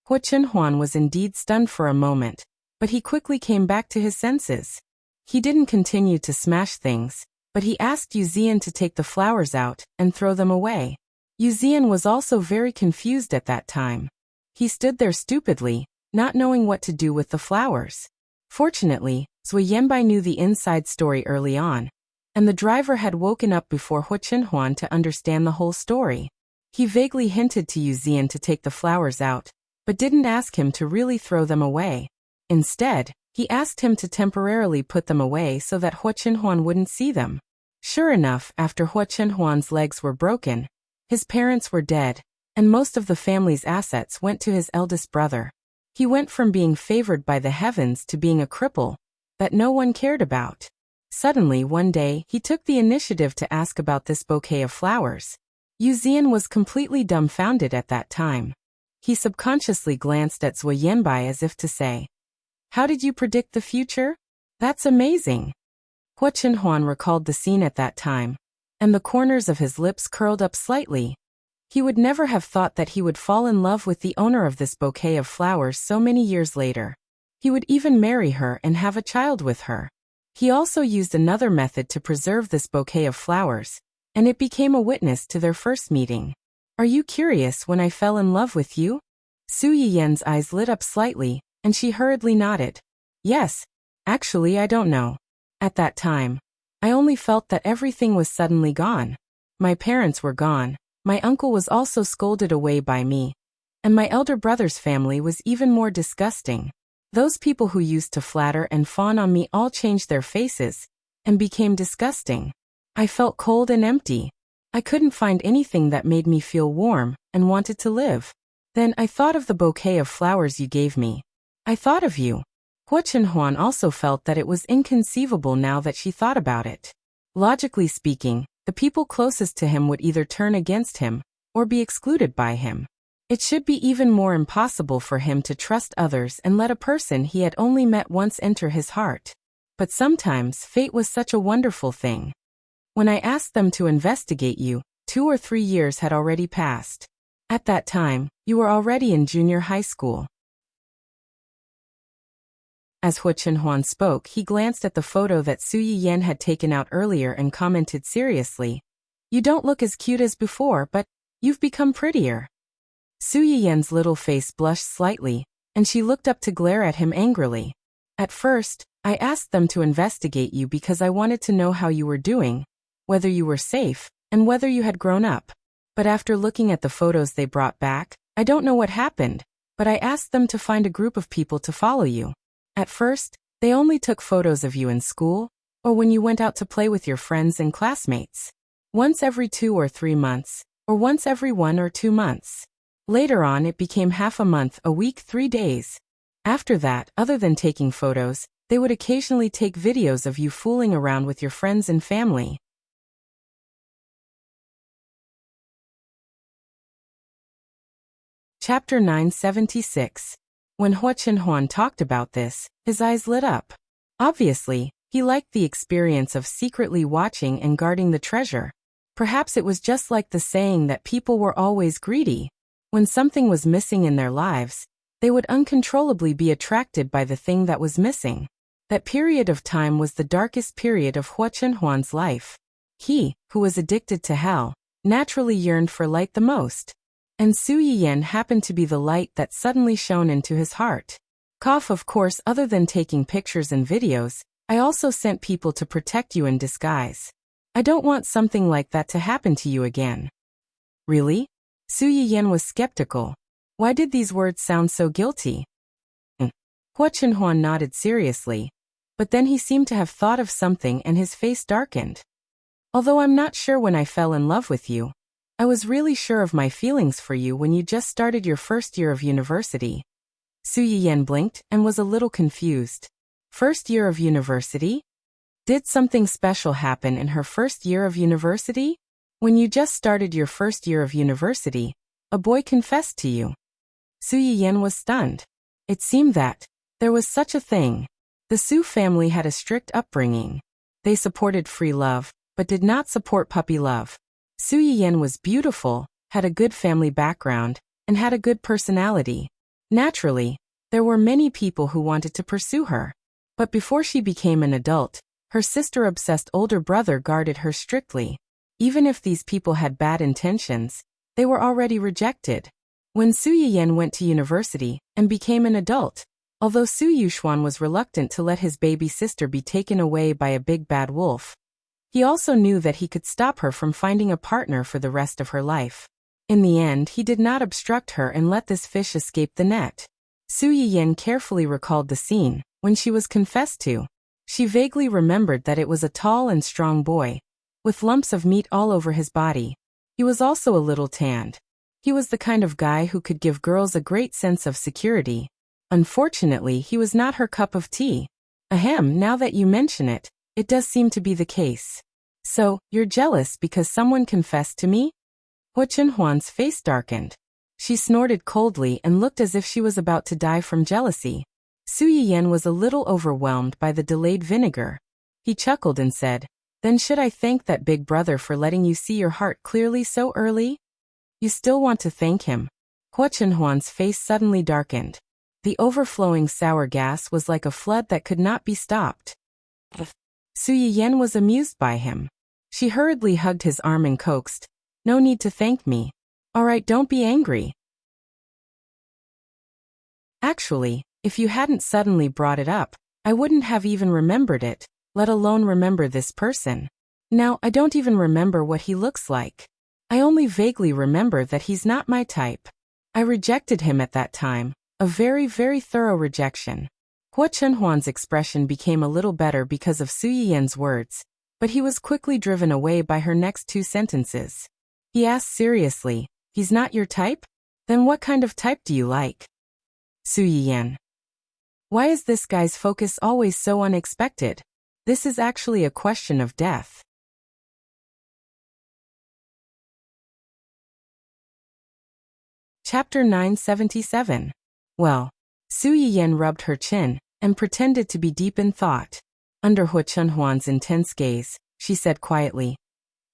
[SPEAKER 1] Huachenhuan was indeed stunned for a moment, but he quickly came back to his senses. He didn't continue to smash things, but he asked Yu Zian to take the flowers out and throw them away. Yu Zian was also very confused at that time. He stood there stupidly, not knowing what to do with the flowers. Fortunately, Zui Yanbai knew the inside story early on, and the driver had woken up before Huachenhuan to understand the whole story. He vaguely hinted to Yu Zian to take the flowers out, but didn't ask him to really throw them away. Instead, he asked him to temporarily put them away so that Huachenhuan wouldn't see them. Sure enough, after Huachenhuan's legs were broken, his parents were dead, and most of the family's assets went to his eldest brother. He went from being favored by the heavens to being a cripple that no one cared about. Suddenly one day, he took the initiative to ask about this bouquet of flowers. Yu Zian was completely dumbfounded at that time. He subconsciously glanced at Zui Yanbai as if to say, "How did you predict the future? That's amazing." Huachenhuan recalled the scene at that time, and the corners of his lips curled up slightly. He would never have thought that he would fall in love with the owner of this bouquet of flowers so many years later. He would even marry her and have a child with her. He also used another method to preserve this bouquet of flowers, and it became a witness to their first meeting. Are you curious when I fell in love with you? Su Yiyan's eyes lit up slightly, and she hurriedly nodded. Yes. Actually, I don't know. At that time, I only felt that everything was suddenly gone. My parents were gone, my uncle was also scolded away by me, and my elder brother's family was even more disgusting. Those people who used to flatter and fawn on me all changed their faces and became disgusting. I felt cold and empty. I couldn't find anything that made me feel warm and wanted to live. Then I thought of the bouquet of flowers you gave me. I thought of you. Hua Chenhuan also felt that it was inconceivable now that she thought about it. Logically speaking, the people closest to him would either turn against him or be excluded by him. It should be even more impossible for him to trust others and let a person he had only met once enter his heart. But sometimes fate was such a wonderful thing. When I asked them to investigate you, 2 or 3 years had already passed. At that time, you were already in junior high school. As Hua Chenhuan spoke, he glanced at the photo that Su Yiyan had taken out earlier and commented seriously. You don't look as cute as before, but you've become prettier. Su Yiyan's little face blushed slightly, and she looked up to glare at him angrily. At first, I asked them to investigate you because I wanted to know how you were doing, whether you were safe, and whether you had grown up. But after looking at the photos they brought back, I don't know what happened, but I asked them to find a group of people to follow you. At first, they only took photos of you in school, or when you went out to play with your friends and classmates. Once every 2 or 3 months, or once every 1 or 2 months. Later on it became half a month, a week, 3 days. After that, other than taking photos, they would occasionally take videos of you fooling around with your friends and family. Chapter 976. When Hua Chenhuan talked about this, his eyes lit up. Obviously, he liked the experience of secretly watching and guarding the treasure. Perhaps it was just like the saying that people were always greedy. When something was missing in their lives, they would uncontrollably be attracted by the thing that was missing. That period of time was the darkest period of Hua Chenhuan's life. He, who was addicted to hell, naturally yearned for light the most. And Su Yiyan happened to be the light that suddenly shone into his heart. Of course, other than taking pictures and videos, I also sent people to protect you in disguise. I don't want something like that to happen to you again. Really? Su Yiyan was skeptical. Why did these words sound so guilty? Hua Chenhuan nodded seriously, but then he seemed to have thought of something and his face darkened. Although I'm not sure when I fell in love with you, I was really sure of my feelings for you when you just started your first year of university. Su Yiyan blinked and was a little confused. First year of university? Did something special happen in her first year of university? When you just started your first year of university, a boy confessed to you. Su Yiyan was stunned. It seemed that there was such a thing. The Su family had a strict upbringing. They supported free love, but did not support puppy love. Su Yiyan was beautiful, had a good family background, and had a good personality. Naturally, there were many people who wanted to pursue her. But before she became an adult, her sister-obsessed older brother guarded her strictly. Even if these people had bad intentions, they were already rejected. When Su Yiyan went to university and became an adult, although Su Yuxuan was reluctant to let his baby sister be taken away by a big bad wolf, he also knew that he could stop her from finding a partner for the rest of her life. In the end, he did not obstruct her and let this fish escape the net. Su Yiyan carefully recalled the scene when she was confessed to. She vaguely remembered that it was a tall and strong boy, with lumps of meat all over his body. He was also a little tanned. He was the kind of guy who could give girls a great sense of security. Unfortunately, he was not her cup of tea. Ahem, now that you mention it, it does seem to be the case. So, you're jealous because someone confessed to me? Hua Chenhuan's face darkened. She snorted coldly and looked as if she was about to die from jealousy. Su Yiyan was a little overwhelmed by the delayed vinegar. He chuckled and said, "Then should I thank that big brother for letting you see your heart clearly so early? You still want to thank him? Hua Chenhuan's face suddenly darkened. The overflowing sour gas was like a flood that could not be stopped. Su Yiyan was amused by him. She hurriedly hugged his arm and coaxed, "No need to thank me. All right, don't be angry. Actually, if you hadn't suddenly brought it up, I wouldn't have even remembered it, let alone remember this person. Now, I don't even remember what he looks like. I only vaguely remember that he's not my type. I rejected him at that time, a very, very thorough rejection." Hua Chenhuan's expression became a little better because of Su Yiyan's words, but he was quickly driven away by her next two sentences. He asked seriously, "He's not your type? Then what kind of type do you like?" Su Yiyan. Why is this guy's focus always so unexpected? This is actually a question of death. Chapter 977. Well, Su Yiyan rubbed her chin and pretended to be deep in thought. Under Hua Chenhuan's intense gaze, she said quietly,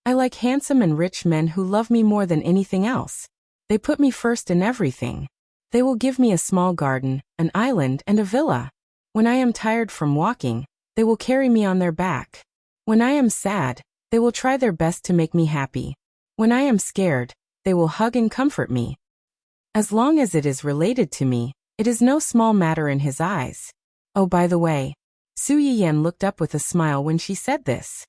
[SPEAKER 1] "I like handsome and rich men who love me more than anything else. They put me first in everything. They will give me a small garden, an island, and a villa. When I am tired from walking, they will carry me on their back. When I am sad, they will try their best to make me happy. When I am scared, they will hug and comfort me. As long as it is related to me, it is no small matter in his eyes. Oh, by the way." Su Yiyan looked up with a smile when she said this.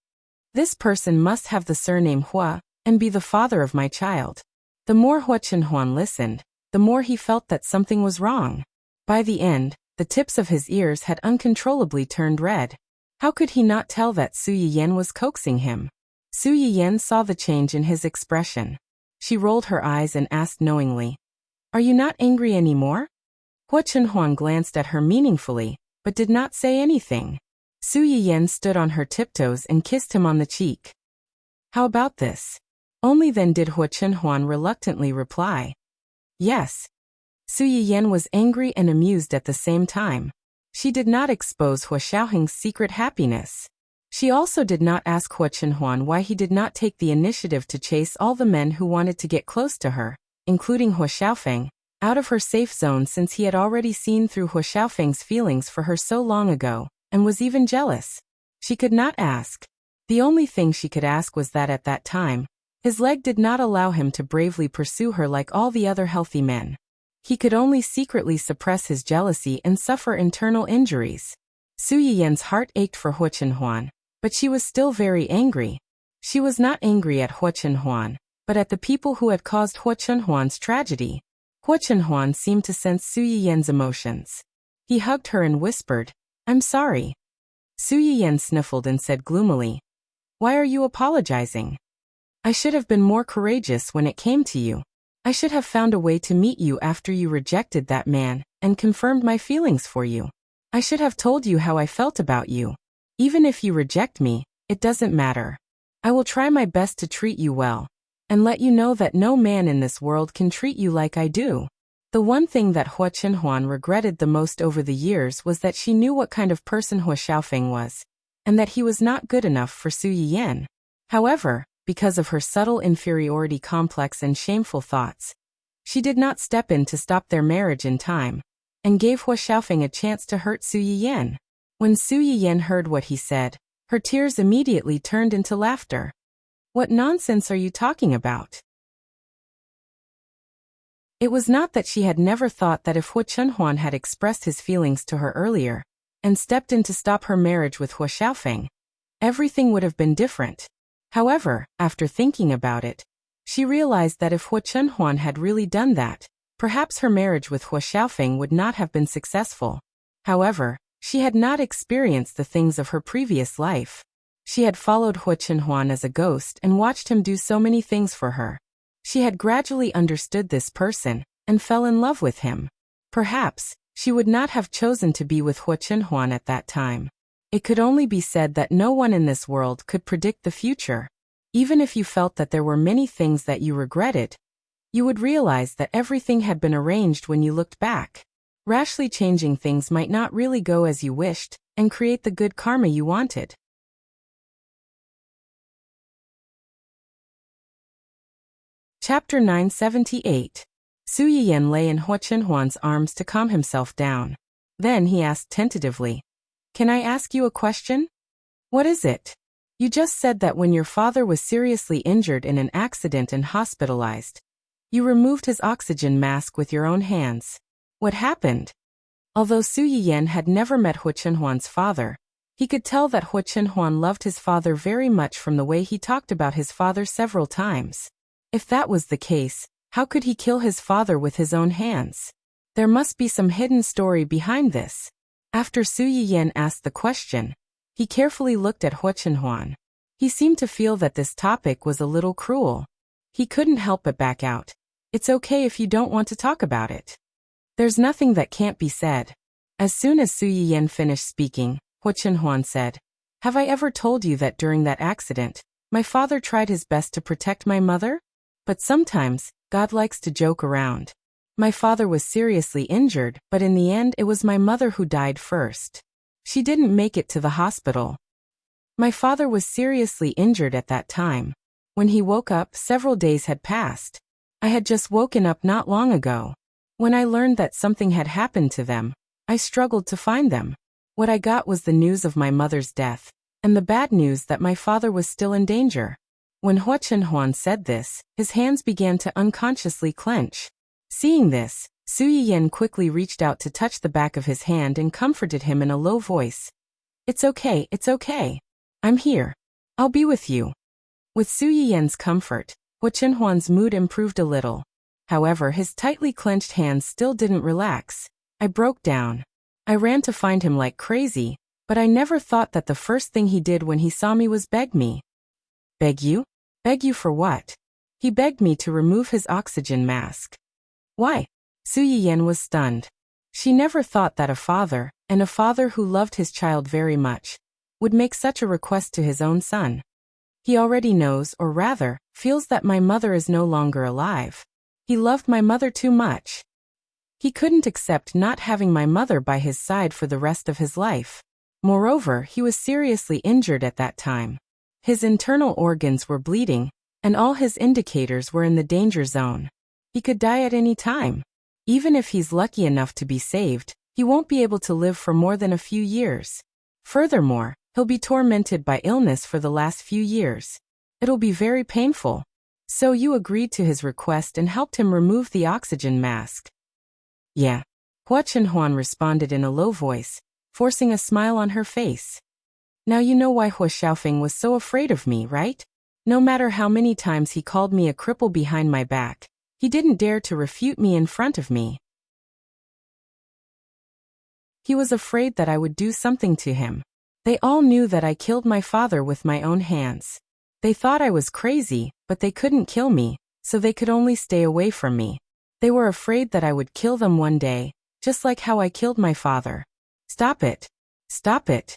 [SPEAKER 1] "This person must have the surname Hua, and be the father of my child." The more Hua Chenhuan listened, the more he felt that something was wrong. By the end, the tips of his ears had uncontrollably turned red. How could he not tell that Su Yiyan was coaxing him? Su Yiyan saw the change in his expression. She rolled her eyes and asked knowingly, "Are you not angry anymore?" Hua Chenhuan glanced at her meaningfully, but did not say anything. Su Yiyan stood on her tiptoes and kissed him on the cheek. "How about this?" Only then did Hua Chenhuan reluctantly reply, "Yes." Su Yiyan was angry and amused at the same time. She did not expose Hua Xiaoheng's secret happiness. She also did not ask Hua Chenhuan why he did not take the initiative to chase all the men who wanted to get close to her, including Hua Xiaofeng, out of her safe zone, since he had already seen through Hua Xiaofeng's feelings for her so long ago, and was even jealous. She could not ask. The only thing she could ask was that at that time, his leg did not allow him to bravely pursue her like all the other healthy men. He could only secretly suppress his jealousy and suffer internal injuries. Su Yiyan's heart ached for Hua Chenhuan, but she was still very angry. She was not angry at Hua Chenhuan, but at the people who had caused Hua Chenhuan's tragedy. Hua Chenhuan seemed to sense Su Yiyan's emotions. He hugged her and whispered, "I'm sorry." Su Yiyan sniffled and said gloomily, "Why are you apologizing? I should have been more courageous when it came to you. I should have found a way to meet you after you rejected that man, and confirmed my feelings for you. I should have told you how I felt about you. Even if you reject me, it doesn't matter. I will try my best to treat you well, and let you know that no man in this world can treat you like I do." The one thing that Hua Chenhuan regretted the most over the years was that she knew what kind of person Hua Xiaofeng was, and that he was not good enough for Su Yiyan. However, because of her subtle inferiority complex and shameful thoughts, she did not step in to stop their marriage in time, and gave Hua Xiaofeng a chance to hurt Su Yiyan. When Su Yiyan heard what he said, her tears immediately turned into laughter. "What nonsense are you talking about?" It was not that she had never thought that if Hua Chenhuan had expressed his feelings to her earlier, and stepped in to stop her marriage with Hua Xiaofeng, everything would have been different. However, after thinking about it, she realized that if Hua Chenhuan had really done that, perhaps her marriage with Hua Xiaofeng would not have been successful. However, she had not experienced the things of her previous life. She had followed Hua Chenhuan as a ghost and watched him do so many things for her. She had gradually understood this person, and fell in love with him. Perhaps, she would not have chosen to be with Hua Chenhuan at that time. It could only be said that no one in this world could predict the future. Even if you felt that there were many things that you regretted, you would realize that everything had been arranged when you looked back. Rashly changing things might not really go as you wished, and create the good karma you wanted. Chapter 978. Su Yiyan lay in Hua Chenhuan's arms to calm himself down. Then he asked tentatively, "Can I ask you a question?" "What is it?" "You just said that when your father was seriously injured in an accident and hospitalized, you removed his oxygen mask with your own hands. What happened?" Although Su Yiyan had never met Hua Chenhuan's father, he could tell that Hua Chenhuan loved his father very much from the way he talked about his father several times. If that was the case, how could he kill his father with his own hands? There must be some hidden story behind this. After Su Yiyan asked the question, he carefully looked at Hua Chenhuan. He seemed to feel that this topic was a little cruel. He couldn't help but back out. "It's okay if you don't want to talk about it. There's nothing that can't be said." As soon as Su Yiyan finished speaking, Hua Chenhuan said, "Have I ever told you that during that accident, my father tried his best to protect my mother? But sometimes, God likes to joke around. My father was seriously injured, but in the end it was my mother who died first. She didn't make it to the hospital. My father was seriously injured at that time. When he woke up, several days had passed. I had just woken up not long ago. When I learned that something had happened to them, I struggled to find them. What I got was the news of my mother's death, and the bad news that my father was still in danger." When Hua Chenhuan said this, his hands began to unconsciously clench. Seeing this, Su Yiyan quickly reached out to touch the back of his hand and comforted him in a low voice. It's okay. I'm here. I'll be with you." With Su Yiyan's comfort, Hua Chenhuan's mood improved a little. However, his tightly clenched hands still didn't relax. "I broke down. I ran to find him like crazy, but I never thought that the first thing he did when he saw me was beg me." "Beg you? Beg you for what?" "He begged me to remove his oxygen mask." "Why?" Su Yiyan was stunned. She never thought that a father, and a father who loved his child very much, would make such a request to his own son. "He already knows, or rather, feels that my mother is no longer alive. He loved my mother too much. He couldn't accept not having my mother by his side for the rest of his life. Moreover, he was seriously injured at that time. His internal organs were bleeding, and all his indicators were in the danger zone. He could die at any time. Even if he's lucky enough to be saved, he won't be able to live for more than a few years. Furthermore, he'll be tormented by illness for the last few years. It'll be very painful." "So you agreed to his request and helped him remove the oxygen mask?" "Yeah," Hua Chenhuan responded in a low voice, forcing a smile on her face. "Now you know why Hua Xiaofeng was so afraid of me, right? No matter how many times he called me a cripple behind my back, he didn't dare to refute me in front of me. He was afraid that I would do something to him. They all knew that I killed my father with my own hands. They thought I was crazy, but they couldn't kill me, so they could only stay away from me. They were afraid that I would kill them one day, just like how I killed my father." "Stop it. Stop it."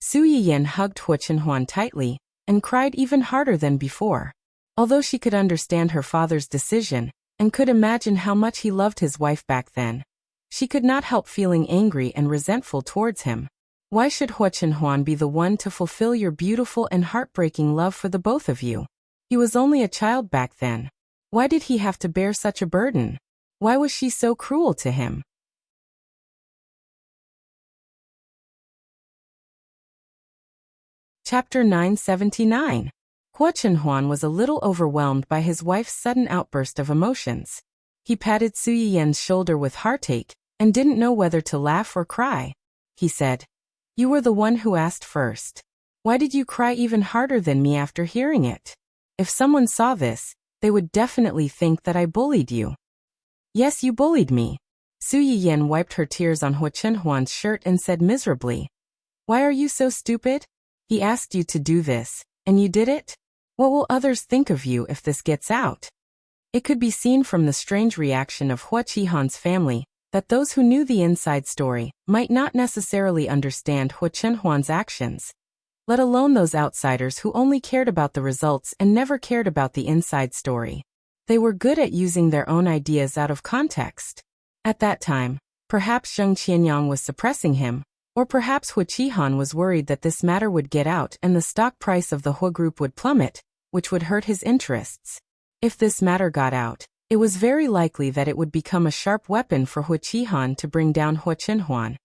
[SPEAKER 1] Su Yiyan hugged Hua Chenhuan tightly, and cried even harder than before. Although she could understand her father's decision, and could imagine how much he loved his wife back then, she could not help feeling angry and resentful towards him. Why should Hua Chenhuan be the one to fulfill your beautiful and heartbreaking love for the both of you? He was only a child back then. Why did he have to bear such a burden? Why was she so cruel to him? Chapter 979. Hua Chenhuan was a little overwhelmed by his wife's sudden outburst of emotions. He patted Su Yiyan's shoulder with heartache, and didn't know whether to laugh or cry. He said, "You were the one who asked first. Why did you cry even harder than me after hearing it? If someone saw this, they would definitely think that I bullied you." "Yes, you bullied me." Su Yiyan wiped her tears on Hua Chenhuan's shirt and said miserably, "Why are you so stupid? He asked you to do this, and you did it? What will others think of you if this gets out?" It could be seen from the strange reaction of Hua Qihan's family that those who knew the inside story might not necessarily understand Hua Chenhuan's actions, let alone those outsiders who only cared about the results and never cared about the inside story. They were good at using their own ideas out of context. At that time, perhaps Zheng Qianyang was suppressing him, or perhaps Hua Qihan was worried that this matter would get out and the stock price of the Hua Group would plummet, which would hurt his interests. If this matter got out, it was very likely that it would become a sharp weapon for Hu Qihan to bring down Hu Qinhuan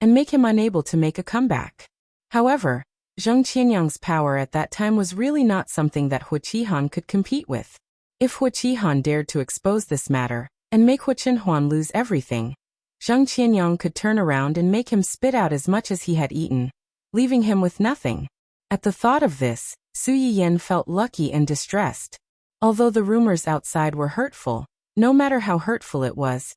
[SPEAKER 1] and make him unable to make a comeback. However, Zheng Qianyang's power at that time was really not something that Hu Qihan could compete with. If Hu Qihan dared to expose this matter and make Hu Qinhuan lose everything, Zheng Qianyang could turn around and make him spit out as much as he had eaten, leaving him with nothing. At the thought of this, Su Yiyan felt lucky and distressed. Although the rumors outside were hurtful, no matter how hurtful it was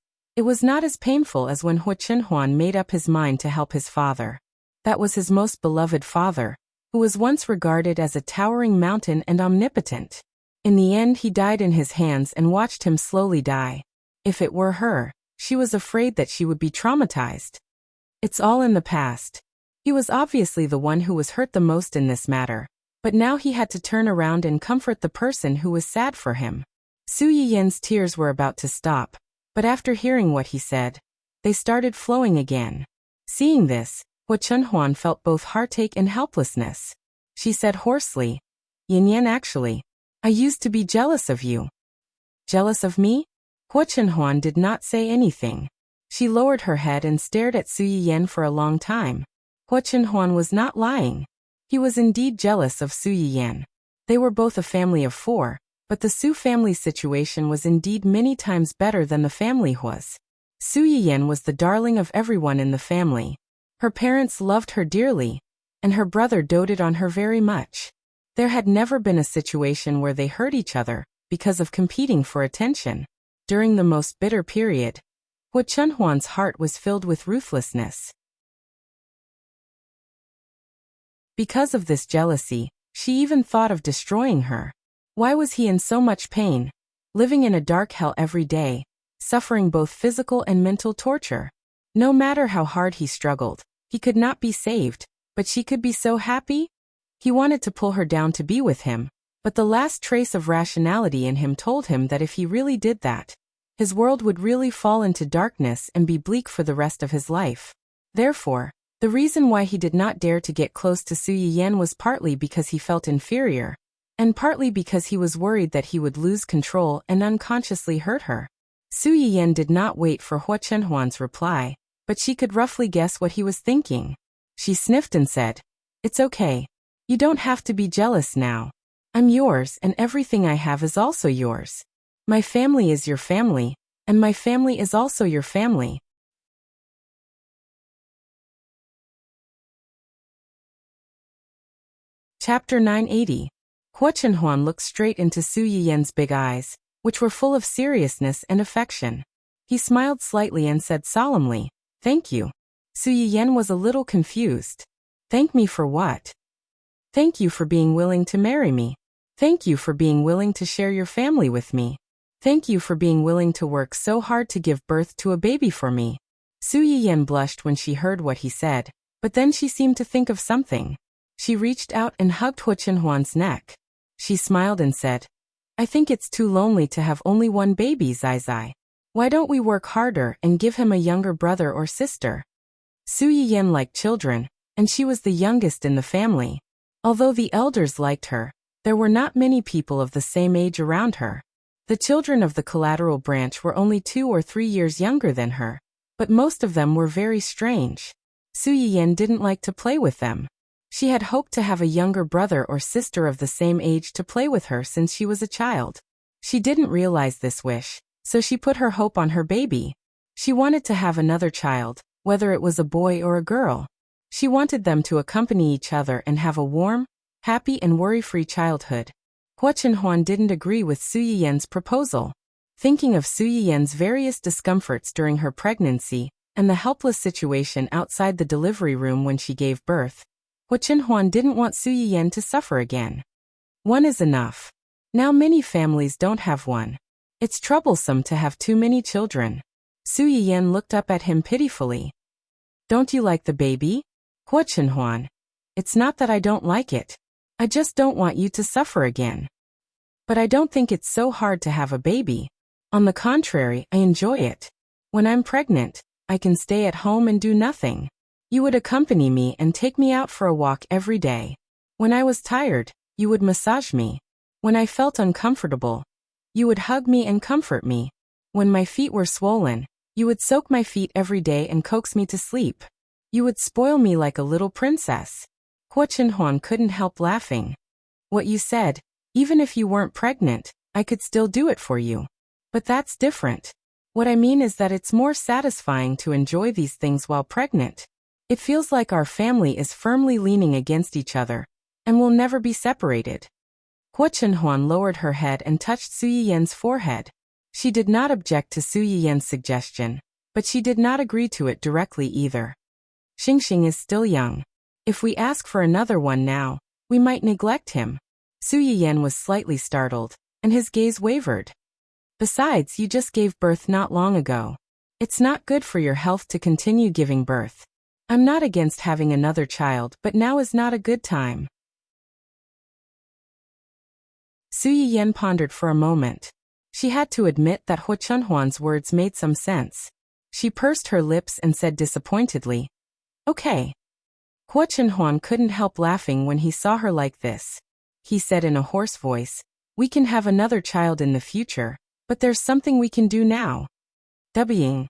[SPEAKER 1] not as painful as when Hu Qinhuan made up his mind to help his father. That was his most beloved father, who was once regarded as a towering mountain and omnipotent. In the end, he died in his hands and watched him slowly die. If it were her, she was afraid that she would be traumatized. It's all in the past. He was obviously the one who was hurt the most in this matter, but now he had to turn around and comfort the person who was sad for him. Su Yiyan's tears were about to stop, but after hearing what he said, they started flowing again. Seeing this, Hu Qinhuan felt both heartache and helplessness. She said hoarsely, "Yin, actually, I used to be jealous of you." "Jealous of me?" Hu Qinhuan did not say anything. She lowered her head and stared at Su Yiyan for a long time. Hu Qinhuan was not lying. He was indeed jealous of Su Yiyan. They were both a family of 4, but the Su family's situation was indeed many times better than the family was. Su Yiyan was the darling of everyone in the family. Her parents loved her dearly, and her brother doted on her very much. There had never been a situation where they hurt each other because of competing for attention. During the most bitter period, Hu Qinhuan's heart was filled with ruthlessness. Because of this jealousy, she even thought of destroying her. Why was he in so much pain, living in a dark hell every day, suffering both physical and mental torture? No matter how hard he struggled, he could not be saved, but she could be so happy? He wanted to pull her down to be with him, but the last trace of rationality in him told him that if he really did that, his world would really fall into darkness and be bleak for the rest of his life. Therefore, the reason why he did not dare to get close to Su Yiyan was partly because he felt inferior, and partly because he was worried that he would lose control and unconsciously hurt her. Su Yiyan did not wait for Hu Qinhuan's reply, but she could roughly guess what he was thinking. She sniffed and said, "It's okay. You don't have to be jealous now. I'm yours and everything I have is also yours. My family is your family, and my family is also your family." Chapter 980. Hu Qinhuan looked straight into Su Yiyan's big eyes, which were full of seriousness and affection. He smiled slightly and said solemnly, "Thank you." Su Yiyan was a little confused. "Thank me for what?" "Thank you for being willing to marry me. Thank you for being willing to share your family with me. Thank you for being willing to work so hard to give birth to a baby for me." Su Yiyan blushed when she heard what he said, but then she seemed to think of something. She reached out and hugged Hu Qinhuan's neck. She smiled and said, "I think it's too lonely to have only one baby, Zai Zai. Why don't we work harder and give him a younger brother or sister?" Su Yiyan liked children, and she was the youngest in the family. Although the elders liked her, there were not many people of the same age around her. The children of the collateral branch were only 2 or 3 years younger than her, but most of them were very strange. Su Yiyan didn't like to play with them. She had hoped to have a younger brother or sister of the same age to play with her since she was a child. She didn't realize this wish, so she put her hope on her baby. She wanted to have another child, whether it was a boy or a girl. She wanted them to accompany each other and have a warm, happy and worry-free childhood. Hu Qinhuan didn't agree with Su Yiyan's proposal. Thinking of Su Yiyan's various discomforts during her pregnancy and the helpless situation outside the delivery room when she gave birth, Hu Qinhuan didn't want Su Yiyan to suffer again. One is enough. Now many families don't have one. It's troublesome to have too many children. Su Yiyan looked up at him pitifully. "Don't you like the baby?" "Hu Qinhuan, it's not that I don't like it. I just don't want you to suffer again. But I don't think it's so hard to have a baby. On the contrary, I enjoy it. When I'm pregnant, I can stay at home and do nothing. You would accompany me and take me out for a walk every day. When I was tired, you would massage me. When I felt uncomfortable, You would hug me and comfort me. When my feet were swollen, you would soak my feet every day and coax me to sleep. You would spoil me like a little princess. Hua Chenhuan couldn't help laughing. What you said, even if you weren't pregnant, I could still do it for you. But that's different. What I mean is that it's more satisfying to enjoy these things while pregnant. It feels like our family is firmly leaning against each other, and will never be separated. Hua Chenhuan lowered her head and touched Su Yiyen's forehead. She did not object to Su Yiyen's suggestion, but she did not agree to it directly either. Xingxing is still young. If we ask for another one now, we might neglect him. Su Yiyen was slightly startled, and his gaze wavered. Besides, you just gave birth not long ago. It's not good for your health to continue giving birth. I'm not against having another child, but now is not a good time. Su Yiyen pondered for a moment. She had to admit that Hua Chenhuan's words made some sense. She pursed her lips and said disappointedly, "Okay." Hua Chenhuan couldn't help laughing when he saw her like this. He said in a hoarse voice, "We can have another child in the future, but there's something we can do now." Wing.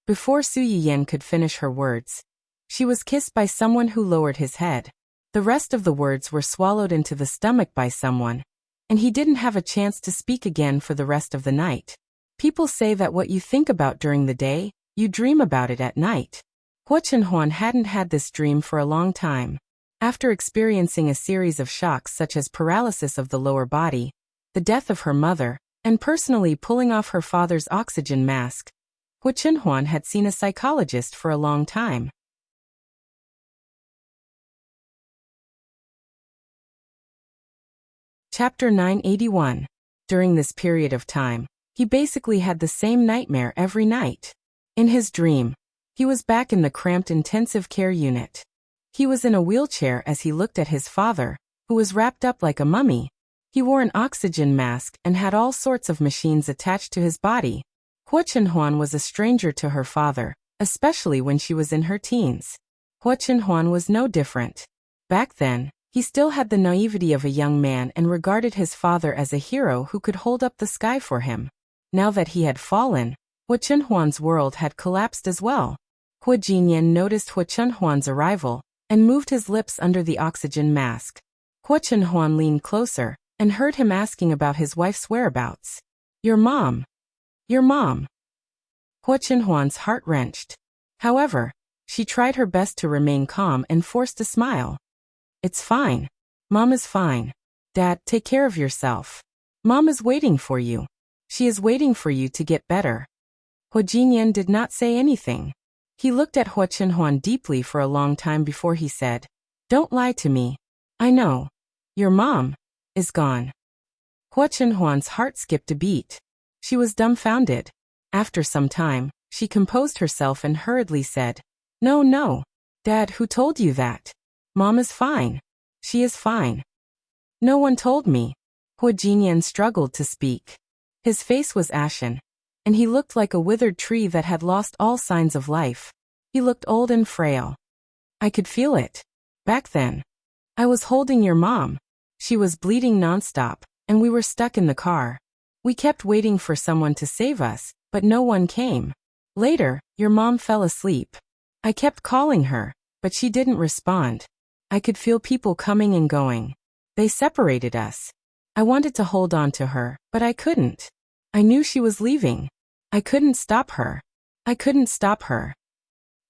[SPEAKER 1] Before Su Yiyen could finish her words, she was kissed by someone who lowered his head. The rest of the words were swallowed into the stomach by someone, and he didn't have a chance to speak again for the rest of the night. People say that what you think about during the day, you dream about it at night. Hua Chenhuan hadn't had this dream for a long time. After experiencing a series of shocks such as paralysis of the lower body, the death of her mother, and personally pulling off her father's oxygen mask, Hua Chenhuan had seen a psychologist for a long time. Chapter 981. During this period of time, he basically had the same nightmare every night. In his dream, he was back in the cramped intensive care unit. He was in a wheelchair as he looked at his father, who was wrapped up like a mummy. He wore an oxygen mask and had all sorts of machines attached to his body. Hua Chenhuan was a stranger to her father, especially when she was in her teens. Hua Chenhuan was no different. Back then, he still had the naivety of a young man and regarded his father as a hero who could hold up the sky for him. Now that he had fallen, Hua Chenhuan's world had collapsed as well. Hua Jinyan noticed Hua Chenhuan's arrival and moved his lips under the oxygen mask. Hua Chenhuan leaned closer and heard him asking about his wife's whereabouts. Your mom. Your mom. Hua Chenhuan's heart wrenched. However, she tried her best to remain calm and forced a smile. It's fine. Mom is fine. Dad, take care of yourself. Mom is waiting for you. She is waiting for you to get better. Hua Jinyan did not say anything. He looked at Hua Chenhuan deeply for a long time before he said, Don't lie to me. I know. Your mom is gone. Hua Chenhuan's heart skipped a beat. She was dumbfounded. After some time, she composed herself and hurriedly said, No. Dad, who told you that? Mom is fine. She is fine. No one told me. Hua Jinyan struggled to speak. His face was ashen, and he looked like a withered tree that had lost all signs of life. He looked old and frail. I could feel it. Back then. I was holding your mom. She was bleeding nonstop, and we were stuck in the car. We kept waiting for someone to save us, but no one came. Later, your mom fell asleep. I kept calling her, but she didn't respond. I could feel people coming and going. They separated us. I wanted to hold on to her, but I couldn't. I knew she was leaving. I couldn't stop her. I couldn't stop her.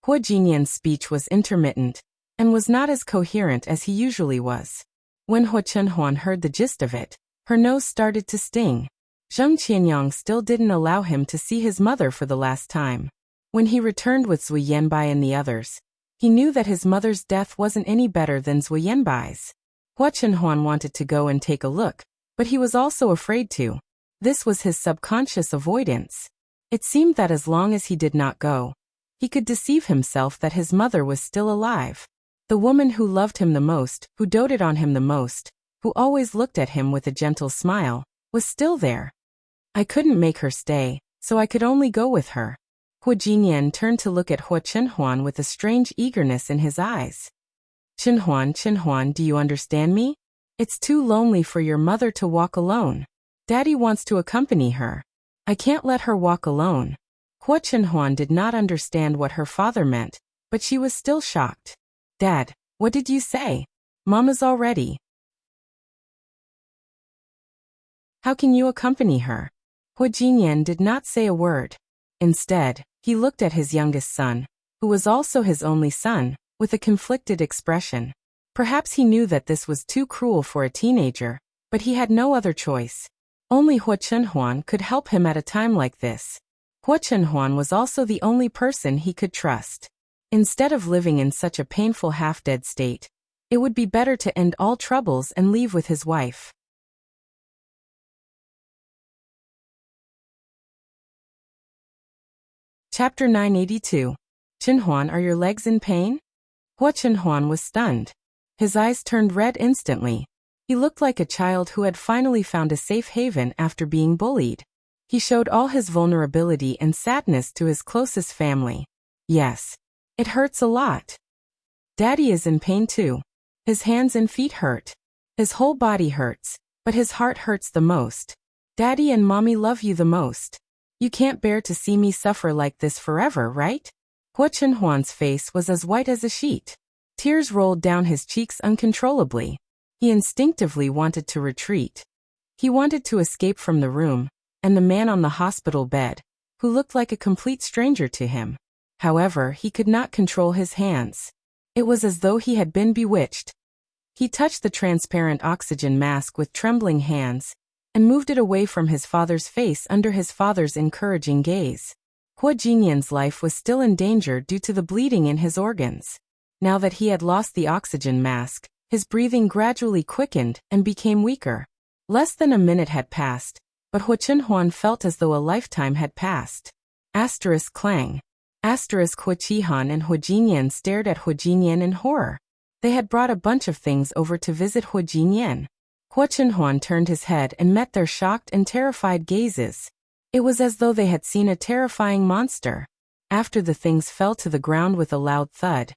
[SPEAKER 1] Hua Jinyan's speech was intermittent, and was not as coherent as he usually was. When Hua Chenhuan heard the gist of it, her nose started to sting. Zheng Qianyang still didn't allow him to see his mother for the last time. When he returned with Zui Yanbai and the others, he knew that his mother's death wasn't any better than Zui Yanbai's. Hua Chenhuan wanted to go and take a look, but he was also afraid to. This was his subconscious avoidance. It seemed that as long as he did not go, he could deceive himself that his mother was still alive. The woman who loved him the most, who doted on him the most, who always looked at him with a gentle smile, was still there. I couldn't make her stay, so I could only go with her. Hua Jinyan turned to look at Hua Chenhuan with a strange eagerness in his eyes. Chenhuan, do you understand me? It's too lonely for your mother to walk alone. Daddy wants to accompany her. I can't let her walk alone. Hua Chenhuan did not understand what her father meant, but she was still shocked. Dad, what did you say? Mama's all ready. How can you accompany her? Hua Jinyan did not say a word. Instead, he looked at his youngest son, who was also his only son, with a conflicted expression. Perhaps he knew that this was too cruel for a teenager, but he had no other choice. Only Hua Chenhuan could help him at a time like this. Hua Chenhuan was also the only person he could trust. Instead of living in such a painful half-dead state, it would be better to end all troubles and leave with his wife. Chapter 982. Chenhuan, are your legs in pain? Hua Chenhuan was stunned. His eyes turned red instantly. He looked like a child who had finally found a safe haven after being bullied. He showed all his vulnerability and sadness to his closest family. Yes. It hurts a lot. Daddy is in pain too. His hands and feet hurt. His whole body hurts, but his heart hurts the most. Daddy and Mommy love you the most. You can't bear to see me suffer like this forever, right? Hua Chenhuan's face was as white as a sheet. Tears rolled down his cheeks uncontrollably. He instinctively wanted to retreat. He wanted to escape from the room, and the man on the hospital bed, who looked like a complete stranger to him. However, he could not control his hands. It was as though he had been bewitched. He touched the transparent oxygen mask with trembling hands, and moved it away from his father's face under his father's encouraging gaze. Hua Jinyan's life was still in danger due to the bleeding in his organs. Now that he had lost the oxygen mask, his breathing gradually quickened and became weaker. Less than a minute had passed, but Hua Chenhuan felt as though a lifetime had passed. Asterisk clang. Asterisk Hua Chihan and Hua Jinyan stared at Hua Jinyan in horror. They had brought a bunch of things over to visit Hua Jinyan. Hua Chenhuan turned his head and met their shocked and terrified gazes. It was as though they had seen a terrifying monster. After the things fell to the ground with a loud thud,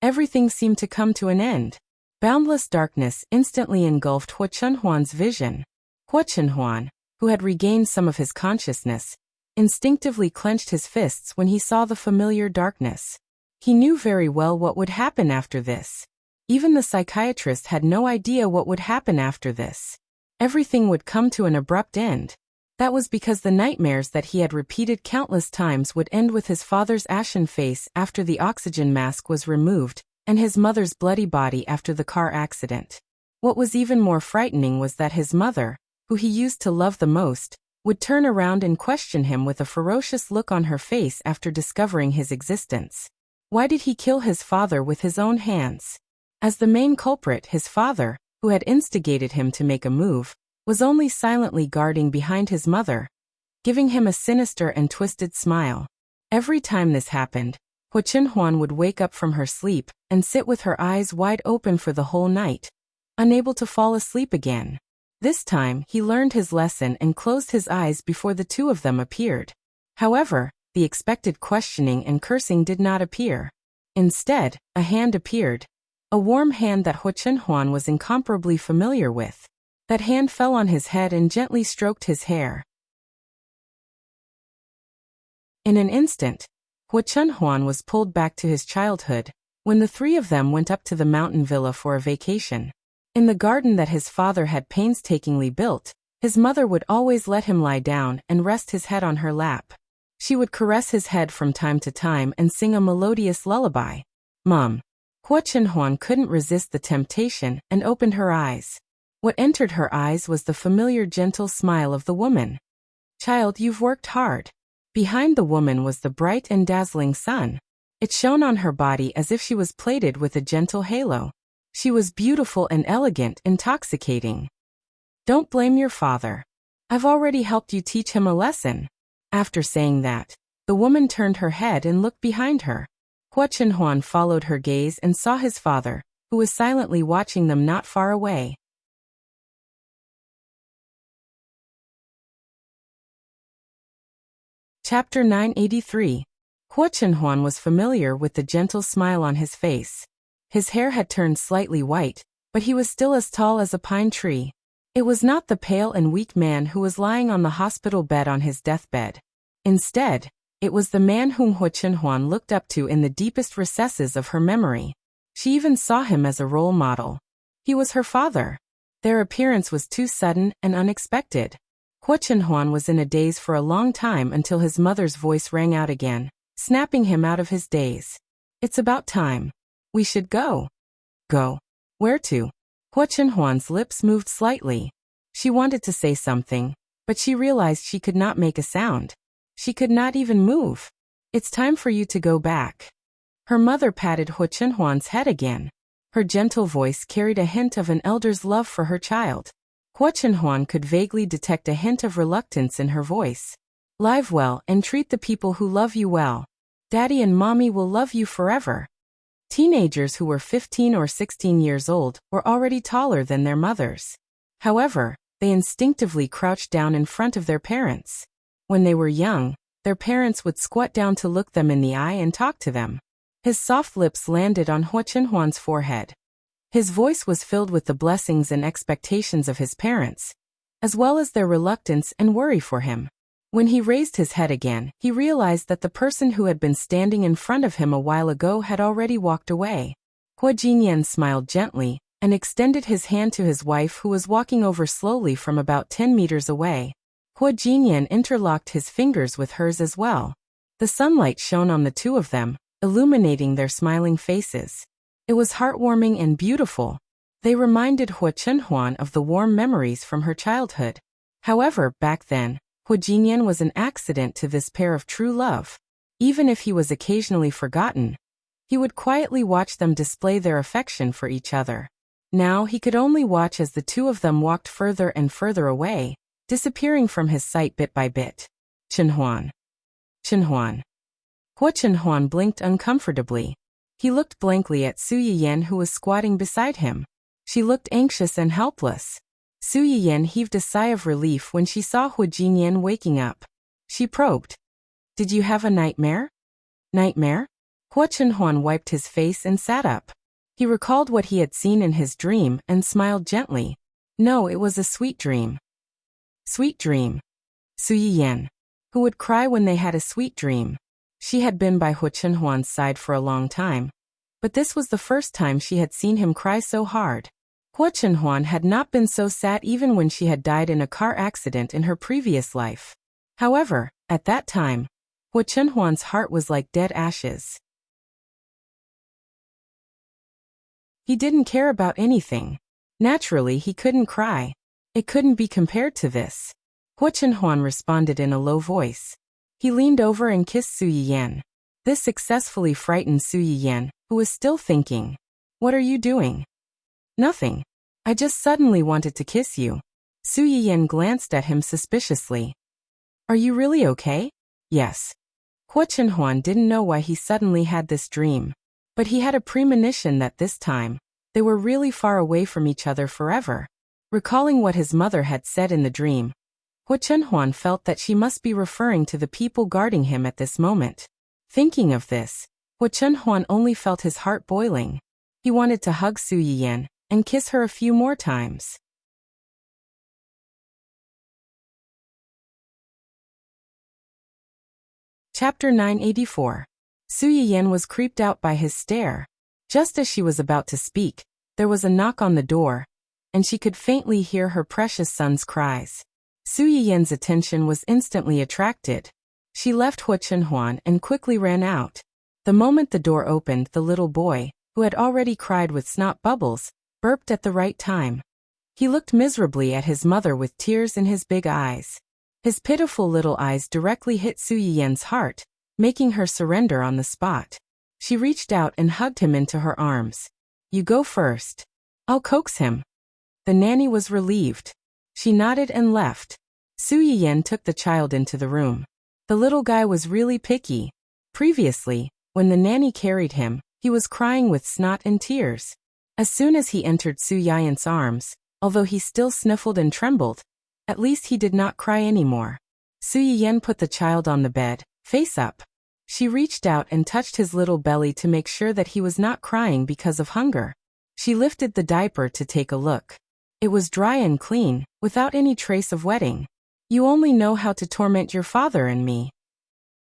[SPEAKER 1] everything seemed to come to an end. Boundless darkness instantly engulfed Hua Chenhuan's vision. Hua Chenhuan, who had regained some of his consciousness, instinctively clenched his fists when he saw the familiar darkness. He knew very well what would happen after this. Even the psychiatrist had no idea what would happen after this. Everything would come to an abrupt end. That was because the nightmares that he had repeated countless times would end with his father's ashen face after the oxygen mask was removed, and his mother's bloody body after the car accident. What was even more frightening was that his mother, who he used to love the most, would turn around and question him with a ferocious look on her face after discovering his existence. Why did he kill his father with his own hands? As the main culprit, his father, who had instigated him to make a move, was only silently guarding behind his mother, giving him a sinister and twisted smile. Every time this happened, Hua Chenhuan would wake up from her sleep and sit with her eyes wide open for the whole night, unable to fall asleep again. This time, he learned his lesson and closed his eyes before the two of them appeared. However, the expected questioning and cursing did not appear. Instead, a hand appeared. A warm hand that Hua Chenhuan was incomparably familiar with. That hand fell on his head and gently stroked his hair. In an instant, Hua Chenhuan was pulled back to his childhood, when the three of them went up to the mountain villa for a vacation. In the garden that his father had painstakingly built, his mother would always let him lie down and rest his head on her lap. She would caress his head from time to time and sing a melodious lullaby. Mom. Hua Chenhuan couldn't resist the temptation and opened her eyes. What entered her eyes was the familiar gentle smile of the woman. Child, you've worked hard. Behind the woman was the bright and dazzling sun. It shone on her body as if she was plated with a gentle halo. She was beautiful and elegant, intoxicating. Don't blame your father. I've already helped you teach him a lesson. After saying that, the woman turned her head and looked behind her. Hua Chenhuan followed her gaze and saw his father, who was silently watching them not far away. Chapter 983. Hua Chenhuan was familiar with the gentle smile on his face. His hair had turned slightly white, but he was still as tall as a pine tree. It was not the pale and weak man who was lying on the hospital bed on his deathbed. Instead, it was the man whom Hua Chenhuan looked up to in the deepest recesses of her memory. She even saw him as a role model. He was her father. Their appearance was too sudden and unexpected. Hua Chenhuan was in a daze for a long time until his mother's voice rang out again, snapping him out of his daze. It's about time. We should go. Go. Where to? Hua Chenhuan's lips moved slightly. She wanted to say something, but she realized she could not make a sound. She could not even move. It's time for you to go back. Her mother patted Hua Chenhuan's head again. Her gentle voice carried a hint of an elder's love for her child. Hua Chenhuan could vaguely detect a hint of reluctance in her voice. Live well and treat the people who love you well. Daddy and Mommy will love you forever. Teenagers who were 15 or 16 years old were already taller than their mothers. However, they instinctively crouched down in front of their parents. When they were young, their parents would squat down to look them in the eye and talk to them. His soft lips landed on Hua Chenhuan's forehead. His voice was filled with the blessings and expectations of his parents, as well as their reluctance and worry for him. When he raised his head again, he realized that the person who had been standing in front of him a while ago had already walked away. Hua Jinyan smiled gently and extended his hand to his wife, who was walking over slowly from about 10 meters away. Hua Jinyan interlocked his fingers with hers as well. The sunlight shone on the two of them, illuminating their smiling faces. It was heartwarming and beautiful. They reminded Hua Chenhuan of the warm memories from her childhood. However, back then, Hua Jinyan was an accident to this pair of true love. Even if he was occasionally forgotten, he would quietly watch them display their affection for each other. Now he could only watch as the two of them walked further and further away, disappearing from his sight bit by bit. Chenhuan. Chenhuan. Hua Chenhuan blinked uncomfortably. He looked blankly at Su Yiyan, who was squatting beside him. She looked anxious and helpless. Su Yiyan heaved a sigh of relief when she saw Hua Jinyan waking up. She probed. Did you have a nightmare? Nightmare? Hua Chenhuan wiped his face and sat up. He recalled what he had seen in his dream and smiled gently. No, it was a sweet dream. Sweet dream. Su Yiyan. Who would cry when they had a sweet dream? She had been by Hua Chenhuan's side for a long time, but this was the first time she had seen him cry so hard. Hua Chenhuan had not been so sad even when she had died in a car accident in her previous life. However, at that time, Hua Chenhuan's heart was like dead ashes. He didn't care about anything. Naturally, he couldn't cry. It couldn't be compared to this. Hua Chenhuan responded in a low voice. He leaned over and kissed Su Yiyan. This successfully frightened Su Yiyan, who was still thinking. What are you doing? Nothing. I just suddenly wanted to kiss you. Su Yiyan glanced at him suspiciously. Are you really okay? Yes. Hua Chenhuan didn't know why he suddenly had this dream, but he had a premonition that this time, they were really far away from each other forever. Recalling what his mother had said in the dream, Hua Chenhuan felt that she must be referring to the people guarding him at this moment. Thinking of this, Hua Chenhuan only felt his heart boiling. He wanted to hug Su Yiyan and kiss her a few more times. Chapter 984. Su Yiyan was creeped out by his stare. Just as she was about to speak, there was a knock on the door, and she could faintly hear her precious son's cries. Su Yiyan's attention was instantly attracted. She left Hua Chenhuan and quickly ran out. The moment the door opened, the little boy, who had already cried with snot bubbles, burped at the right time. He looked miserably at his mother with tears in his big eyes. His pitiful little eyes directly hit Su Yiyan's heart, making her surrender on the spot. She reached out and hugged him into her arms. You go first. I'll coax him. The nanny was relieved. She nodded and left. Su Yiyan took the child into the room. The little guy was really picky. Previously, when the nanny carried him, he was crying with snot and tears. As soon as he entered Su Yiyan's arms, although he still sniffled and trembled, at least he did not cry anymore. Su Yiyan put the child on the bed, face up. She reached out and touched his little belly to make sure that he was not crying because of hunger. She lifted the diaper to take a look. It was dry and clean, without any trace of wetting. You only know how to torment your father and me.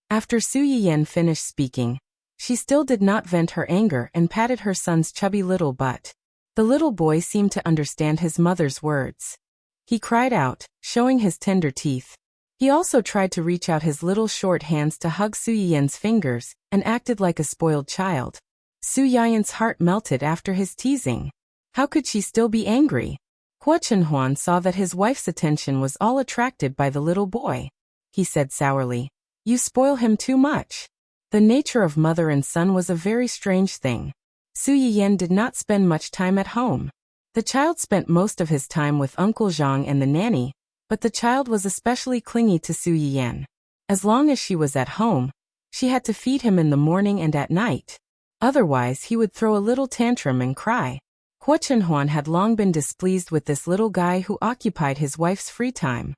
[SPEAKER 1] After Su Yiyan finished speaking, she still did not vent her anger and patted her son's chubby little butt. The little boy seemed to understand his mother's words. He cried out, showing his tender teeth. He also tried to reach out his little short hands to hug Su Yiyan's fingers, and acted like a spoiled child. Su Yiyan's heart melted after his teasing. How could she still be angry? Hua Chenhuan saw that his wife's attention was all attracted by the little boy. He said sourly, "You spoil him too much." The nature of mother and son was a very strange thing. Su Yiyan did not spend much time at home. The child spent most of his time with Uncle Zhang and the nanny, but the child was especially clingy to Su Yiyan. As long as she was at home, she had to feed him in the morning and at night. Otherwise he would throw a little tantrum and cry. Hua Chenhuan had long been displeased with this little guy who occupied his wife's free time.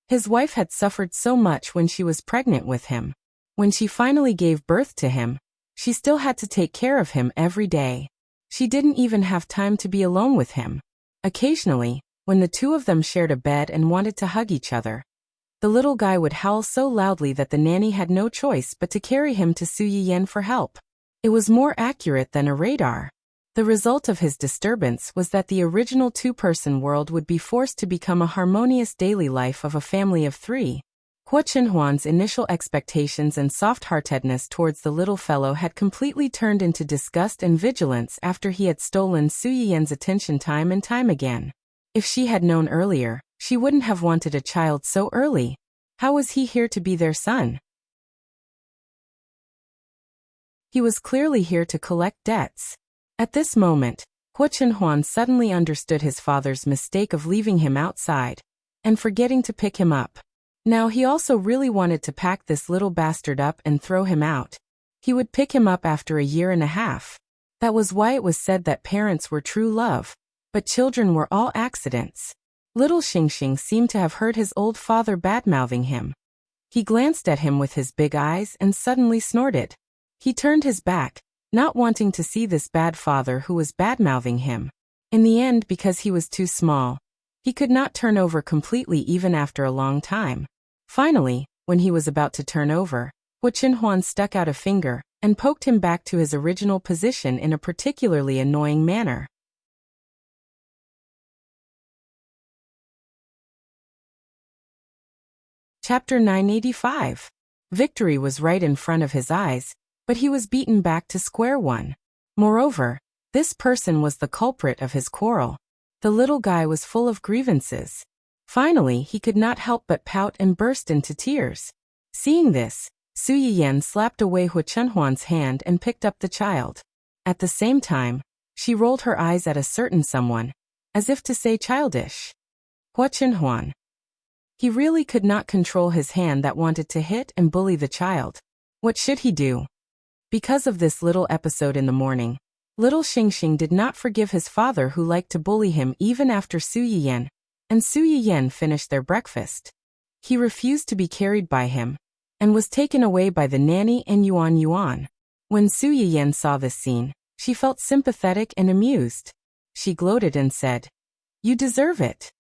[SPEAKER 1] His wife had suffered so much when she was pregnant with him. When she finally gave birth to him, she still had to take care of him every day. She didn't even have time to be alone with him. Occasionally, when the two of them shared a bed and wanted to hug each other, the little guy would howl so loudly that the nanny had no choice but to carry him to Su Yiyan for help. It was more accurate than a radar. The result of his disturbance was that the original two-person world would be forced to become a harmonious daily life of a family of three. Hua Chenhuan's initial expectations and soft-heartedness towards the little fellow had completely turned into disgust and vigilance after he had stolen Su Yiyan's attention time and time again. If she had known earlier, she wouldn't have wanted a child so early. How was he here to be their son? He was clearly here to collect debts. At this moment, Hua Chenhuan suddenly understood his father's mistake of leaving him outside and forgetting to pick him up. Now he also really wanted to pack this little bastard up and throw him out. He would pick him up after a year and a half. That was why it was said that parents were true love, but children were all accidents. Little Xingxing seemed to have heard his old father badmouthing him. He glanced at him with his big eyes and suddenly snorted. He turned his back, not wanting to see this bad father who was badmouthing him. In the end, because he was too small, he could not turn over completely even after a long time. Finally, when he was about to turn over, Hua Chenhuan stuck out a finger and poked him back to his original position in a particularly annoying manner. Chapter 985. Victory was right in front of his eyes, but he was beaten back to square one. Moreover, this person was the culprit of his quarrel. The little guy was full of grievances. Finally, he could not help but pout and burst into tears. Seeing this, Su Yiyan slapped away Hua Chenhuan's hand and picked up the child. At the same time, she rolled her eyes at a certain someone, as if to say childish. Hua Chenhuan. He really could not control his hand that wanted to hit and bully the child. What should he do? Because of this little episode in the morning, little Xingxing did not forgive his father who liked to bully him even after Su Yiyan and Su Yiyan finished their breakfast. He refused to be carried by him, and was taken away by the nanny and Yuan. When Su Yiyan saw this scene, she felt sympathetic and amused. She gloated and said, "You deserve it.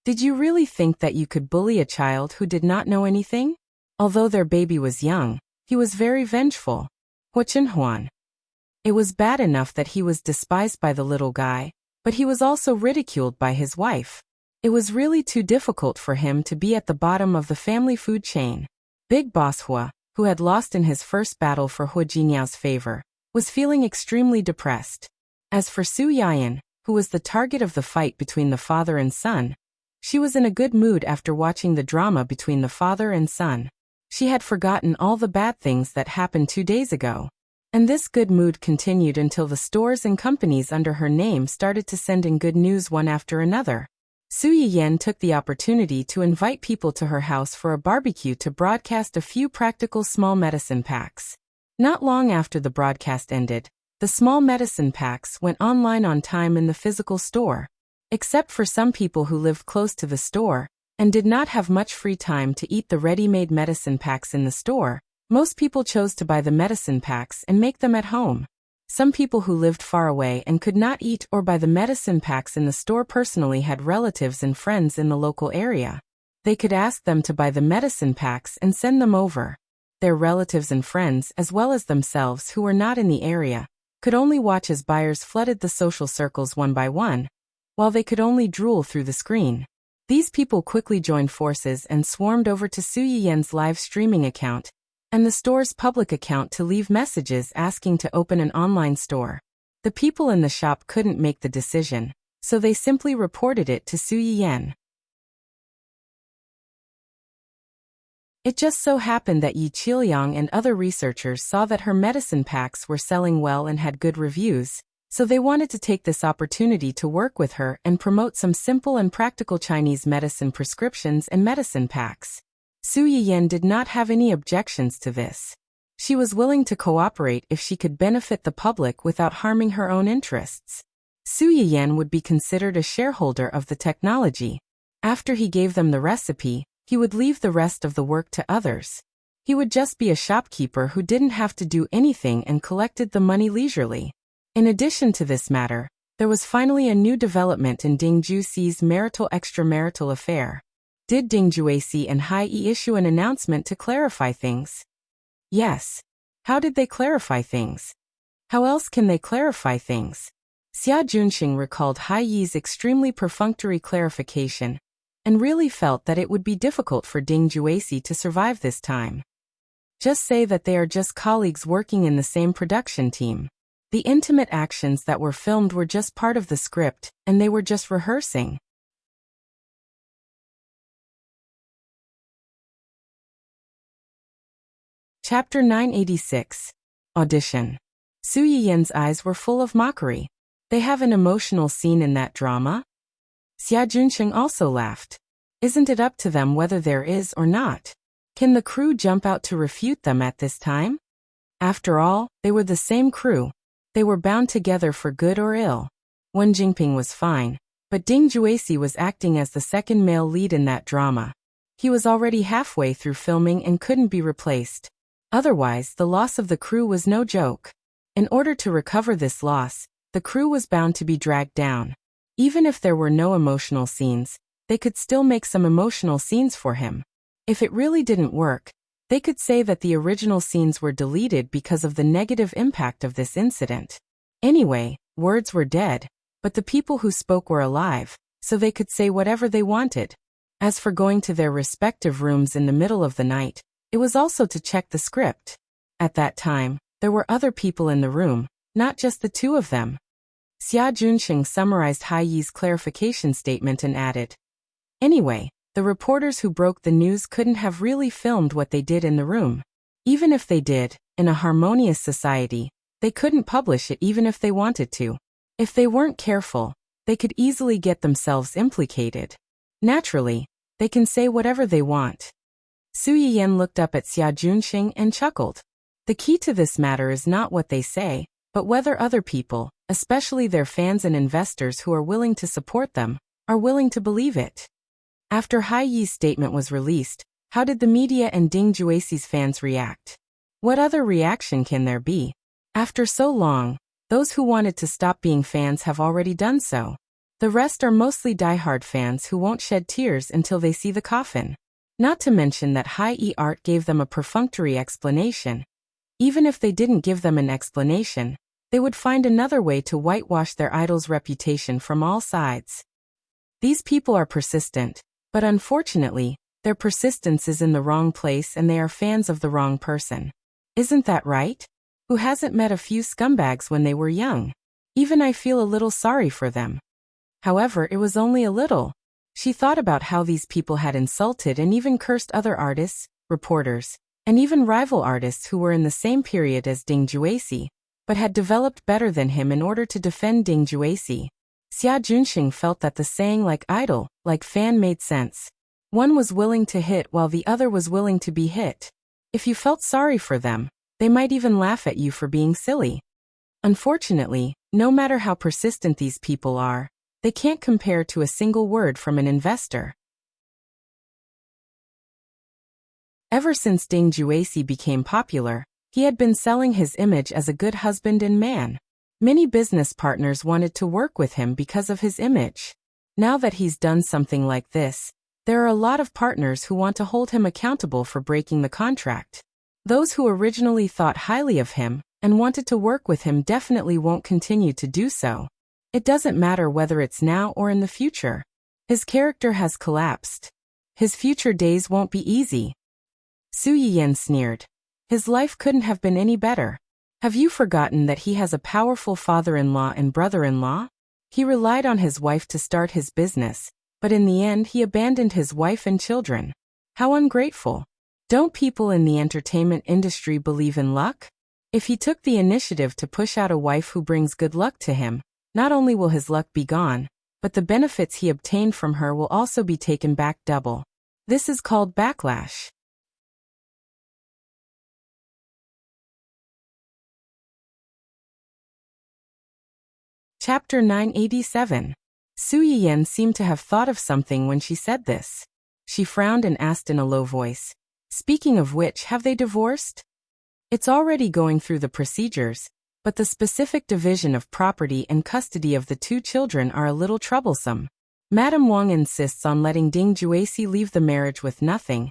[SPEAKER 1] Did you really think that you could bully a child who did not know anything?" Although their baby was young, he was very vengeful. Hua Chenhuan. It was bad enough that he was despised by the little guy, but he was also ridiculed by his wife. It was really too difficult for him to be at the bottom of the family food chain. Big Boss Hua, who had lost in his first battle for Hua Jiniao's favor, was feeling extremely depressed. As for Su Yiyan, who was the target of the fight between the father and son, she was in a good mood after watching the drama between the father and son. She had forgotten all the bad things that happened 2 days ago. And this good mood continued until the stores and companies under her name started to send in good news one after another. Su Yiyan took the opportunity to invite people to her house for a barbecue to broadcast a few practical small medicine packs. Not long after the broadcast ended, the small medicine packs went online on time in the physical store. Except for some people who lived close to the store and did not have much free time to eat the ready-made medicine packs in the store, most people chose to buy the medicine packs and make them at home. Some people who lived far away and could not eat or buy the medicine packs in the store personally had relatives and friends in the local area. They could ask them to buy the medicine packs and send them over. Their relatives and friends, as well as themselves who were not in the area, could only watch as buyers flooded the social circles one by one, while they could only drool through the screen. These people quickly joined forces and swarmed over to Su Yiyan's live streaming account and the store's public account to leave messages asking to open an online store. The people in the shop couldn't make the decision, so they simply reported it to Su Yiyan. It just so happened that Yi Qiliang and other researchers saw that her medicine packs were selling well and had good reviews, so they wanted to take this opportunity to work with her and promote some simple and practical Chinese medicine prescriptions and medicine packs. Su Yiyan did not have any objections to this. She was willing to cooperate if she could benefit the public without harming her own interests. Su Yiyan would be considered a shareholder of the technology. After he gave them the recipe, he would leave the rest of the work to others. He would just be a shopkeeper who didn't have to do anything and collected the money leisurely. In addition to this matter, there was finally a new development in Ding Juxi's marital-extramarital affair. Did Ding Juixi and Hai Yi issue an announcement to clarify things? Yes. How did they clarify things? How else can they clarify things? Xia Junxing recalled Hai Yi's extremely perfunctory clarification and really felt that it would be difficult for Ding Juixi to survive this time. Just say that they are just colleagues working in the same production team. The intimate actions that were filmed were just part of the script, and they were just rehearsing. Chapter 986. Audition. Su Yiyan's eyes were full of mockery. They have an emotional scene in that drama? Xia Junxing also laughed. Isn't it up to them whether there is or not? Can the crew jump out to refute them at this time? After all, they were the same crew. They were bound together for good or ill. Wen Jingping was fine, but Ding Juixi was acting as the second male lead in that drama. He was already halfway through filming and couldn't be replaced. Otherwise, the loss of the crew was no joke. In order to recover this loss, the crew was bound to be dragged down. Even if there were no emotional scenes, they could still make some emotional scenes for him. If it really didn't work, they could say that the original scenes were deleted because of the negative impact of this incident. Anyway, words were dead, but the people who spoke were alive, so they could say whatever they wanted. As for going to their respective rooms in the middle of the night, it was also to check the script. At that time, there were other people in the room, not just the two of them. Xia Junxing summarized Hai Yi's clarification statement and added, "Anyway, the reporters who broke the news couldn't have really filmed what they did in the room. Even if they did, in a harmonious society, they couldn't publish it even if they wanted to. If they weren't careful, they could easily get themselves implicated. Naturally, they can say whatever they want." Su Yiyan looked up at Xia Junxing and chuckled. The key to this matter is not what they say, but whether other people, especially their fans and investors who are willing to support them, are willing to believe it. After Hai Yi's statement was released, how did the media and Ding Juixi's fans react? What other reaction can there be? After so long, those who wanted to stop being fans have already done so. The rest are mostly diehard fans who won't shed tears until they see the coffin. Not to mention that Hai Yi Art gave them a perfunctory explanation. Even if they didn't give them an explanation, they would find another way to whitewash their idol's reputation from all sides. These people are persistent, but unfortunately, their persistence is in the wrong place and they are fans of the wrong person. Isn't that right? Who hasn't met a few scumbags when they were young? Even I feel a little sorry for them. However, it was only a little. She thought about how these people had insulted and even cursed other artists, reporters, and even rival artists who were in the same period as Ding Juixi, but had developed better than him in order to defend Ding Juixi. Xia Junxing felt that the saying like idol, like fan made sense. One was willing to hit while the other was willing to be hit. If you felt sorry for them, they might even laugh at you for being silly. Unfortunately, no matter how persistent these people are, they can't compare to a single word from an investor. Ever since Ding Juixi became popular, he had been selling his image as a good husband and man. Many business partners wanted to work with him because of his image. Now that he's done something like this, there are a lot of partners who want to hold him accountable for breaking the contract. Those who originally thought highly of him and wanted to work with him definitely won't continue to do so. It doesn't matter whether it's now or in the future. His character has collapsed. His future days won't be easy. Su Yiyan sneered. His life couldn't have been any better. Have you forgotten that he has a powerful father-in-law and brother-in-law? He relied on his wife to start his business, but in the end he abandoned his wife and children. How ungrateful. Don't people in the entertainment industry believe in luck? If he took the initiative to push out a wife who brings good luck to him, not only will his luck be gone, but the benefits he obtained from her will also be taken back double. This is called backlash. Chapter 987. Su Yiyan seemed to have thought of something when she said this. She frowned and asked in a low voice, "Speaking of which, have they divorced?" "It's already going through the procedures, but the specific division of property and custody of the two children are a little troublesome. Madame Wang insists on letting Ding Juecy leave the marriage with nothing,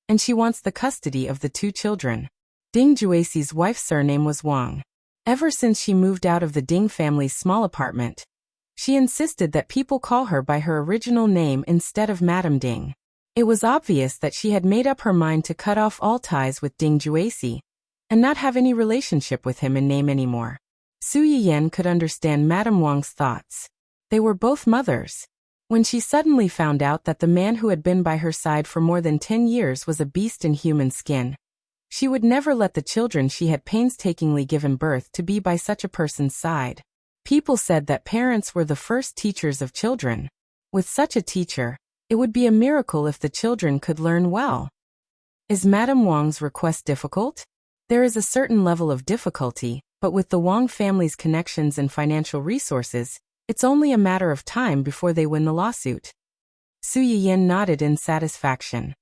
[SPEAKER 1] and she wants the custody of the two children." Ding Juecy's wife's surname was Wang. Ever since she moved out of the Ding family's small apartment, she insisted that people call her by her original name instead of Madame Ding. It was obvious that she had made up her mind to cut off all ties with Ding Juecy and not have any relationship with him in name anymore. Su Yiyan could understand Madame Wang's thoughts. They were both mothers. When she suddenly found out that the man who had been by her side for more than 10 years was a beast in human skin, she would never let the children she had painstakingly given birth to be by such a person's side. People said that parents were the first teachers of children. With such a teacher, it would be a miracle if the children could learn well. Is Madame Wang's request difficult? There is a certain level of difficulty, but with the Wang family's connections and financial resources, it's only a matter of time before they win the lawsuit. Su Yiyan nodded in satisfaction.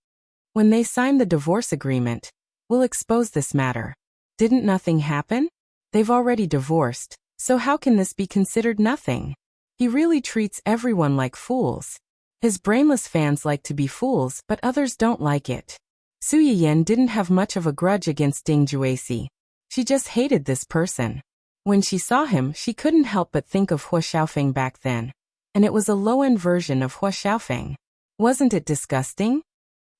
[SPEAKER 1] When they sign the divorce agreement, we'll expose this matter. Didn't nothing happen? They've already divorced, so how can this be considered nothing? He really treats everyone like fools. His brainless fans like to be fools, but others don't like it. Su Yiyan didn't have much of a grudge against Ding Juecy. She just hated this person. When she saw him, she couldn't help but think of Hua Xiaofeng back then. And it was a low-end version of Hua Xiaofeng. Wasn't it disgusting?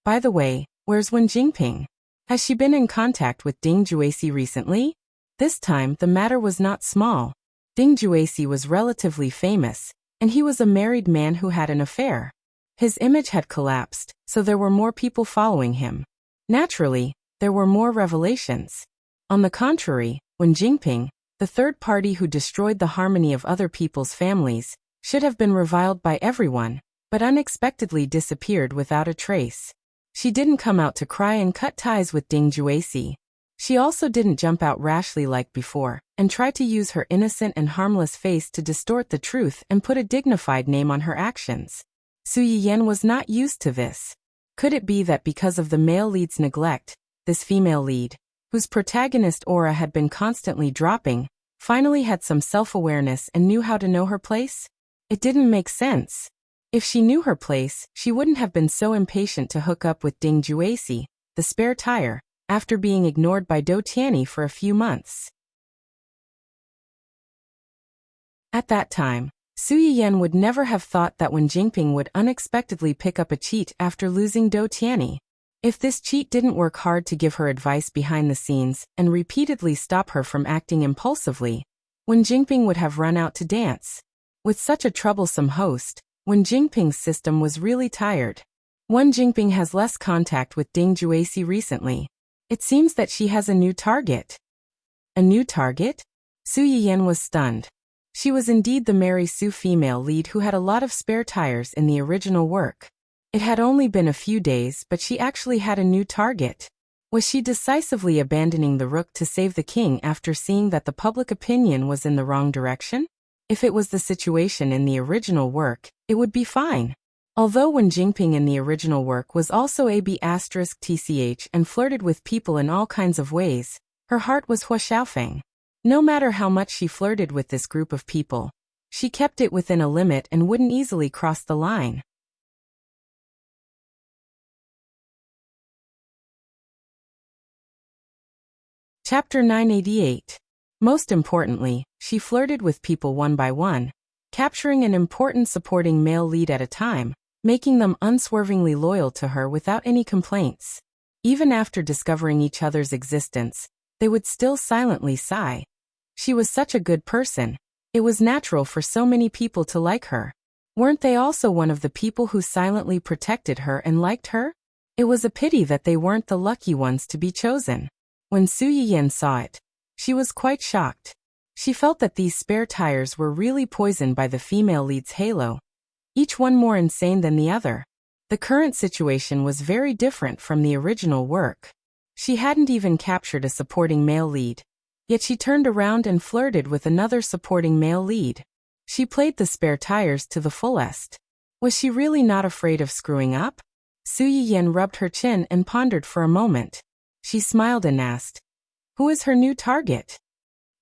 [SPEAKER 1] By the way, where's Wen Jingping? Has she been in contact with Ding Juecy recently? This time, the matter was not small. Ding Juecy was relatively famous, and he was a married man who had an affair. His image had collapsed, so there were more people following him. Naturally, there were more revelations. On the contrary, Wen Jingping, the third party who destroyed the harmony of other people's families, should have been reviled by everyone, but unexpectedly disappeared without a trace. She didn't come out to cry and cut ties with Ding Juecy. She also didn't jump out rashly like before, and try to use her innocent and harmless face to distort the truth and put a dignified name on her actions. Su Yiyan was not used to this. Could it be that because of the male lead's neglect, this female lead, whose protagonist aura had been constantly dropping, finally had some self-awareness and knew how to know her place? It didn't make sense. If she knew her place, she wouldn't have been so impatient to hook up with Ding Juecy, the spare tire, after being ignored by Dou Tianyi for a few months. At that time, Su Yiyan would never have thought that Wen Jingping would unexpectedly pick up a cheat after losing Dou Tianyi. If this cheat didn't work hard to give her advice behind the scenes and repeatedly stop her from acting impulsively, Wen Jingping would have run out to dance. With such a troublesome host, Wen Jingping's system was really tired. Wen Jingping has less contact with Ding Juecy recently. It seems that she has a new target. A new target? Su Yiyan was stunned. She was indeed the Mary Sue female lead who had a lot of spare tires in the original work. It had only been a few days, but she actually had a new target. Was she decisively abandoning the rook to save the king after seeing that the public opinion was in the wrong direction? If it was the situation in the original work, it would be fine. Although Wen Jingping in the original work was also **TCH and flirted with people in all kinds of ways, her heart was Hua Xiaofeng. No matter how much she flirted with this group of people, she kept it within a limit and wouldn't easily cross the line. Chapter 988. Most importantly, she flirted with people one by one, capturing an important supporting male lead at a time, making them unswervingly loyal to her without any complaints. Even after discovering each other's existence, they would still silently sigh. She was such a good person. It was natural for so many people to like her. Weren't they also one of the people who silently protected her and liked her? It was a pity that they weren't the lucky ones to be chosen. When Su Yiyan saw it, she was quite shocked. She felt that these spare tires were really poisoned by the female lead's halo, each one more insane than the other. The current situation was very different from the original work. She hadn't even captured a supporting male lead, yet she turned around and flirted with another supporting male lead. She played the spare tires to the fullest. Was she really not afraid of screwing up? Su Yiyan rubbed her chin and pondered for a moment. She smiled and asked, "Who is her new target?"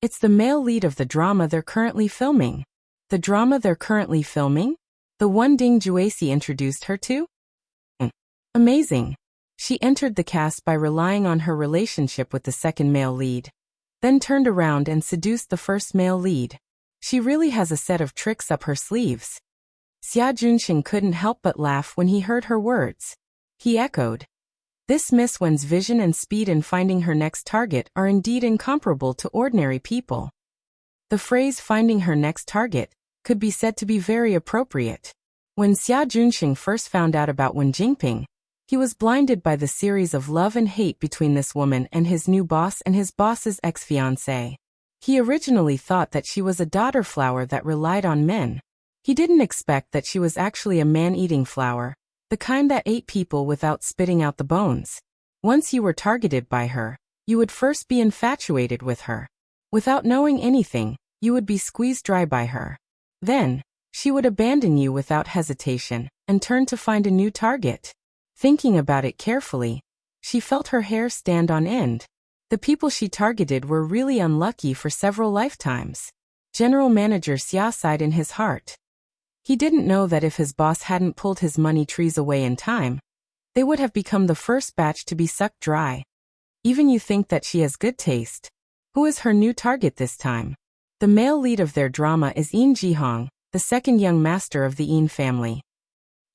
[SPEAKER 1] "It's the male lead of the drama they're currently filming." "The drama they're currently filming? The one Ding Juesi introduced her to?" Amazing. She entered the cast by relying on her relationship with the second male lead, then turned around and seduced the first male lead. She really has a set of tricks up her sleeves. Xia Junxing couldn't help but laugh when he heard her words. He echoed, "This Miss Wen's vision and speed in finding her next target are indeed incomparable to ordinary people." The phrase "finding her next target" could be said to be very appropriate. When Xia Junxing first found out about Wen Jingping, he was blinded by the series of love and hate between this woman and his new boss and his boss's ex-fiancée. He originally thought that she was a daughter flower that relied on men. He didn't expect that she was actually a man-eating flower, the kind that ate people without spitting out the bones. Once you were targeted by her, you would first be infatuated with her. Without knowing anything, you would be squeezed dry by her. Then, she would abandon you without hesitation and turn to find a new target. Thinking about it carefully, she felt her hair stand on end. The people she targeted were really unlucky for several lifetimes. General Manager Xia sighed in his heart. He didn't know that if his boss hadn't pulled his money trees away in time, they would have become the first batch to be sucked dry. Even you think that she has good taste. Who is her new target this time? The male lead of their drama is Yin Jihong, the second young master of the Yin family.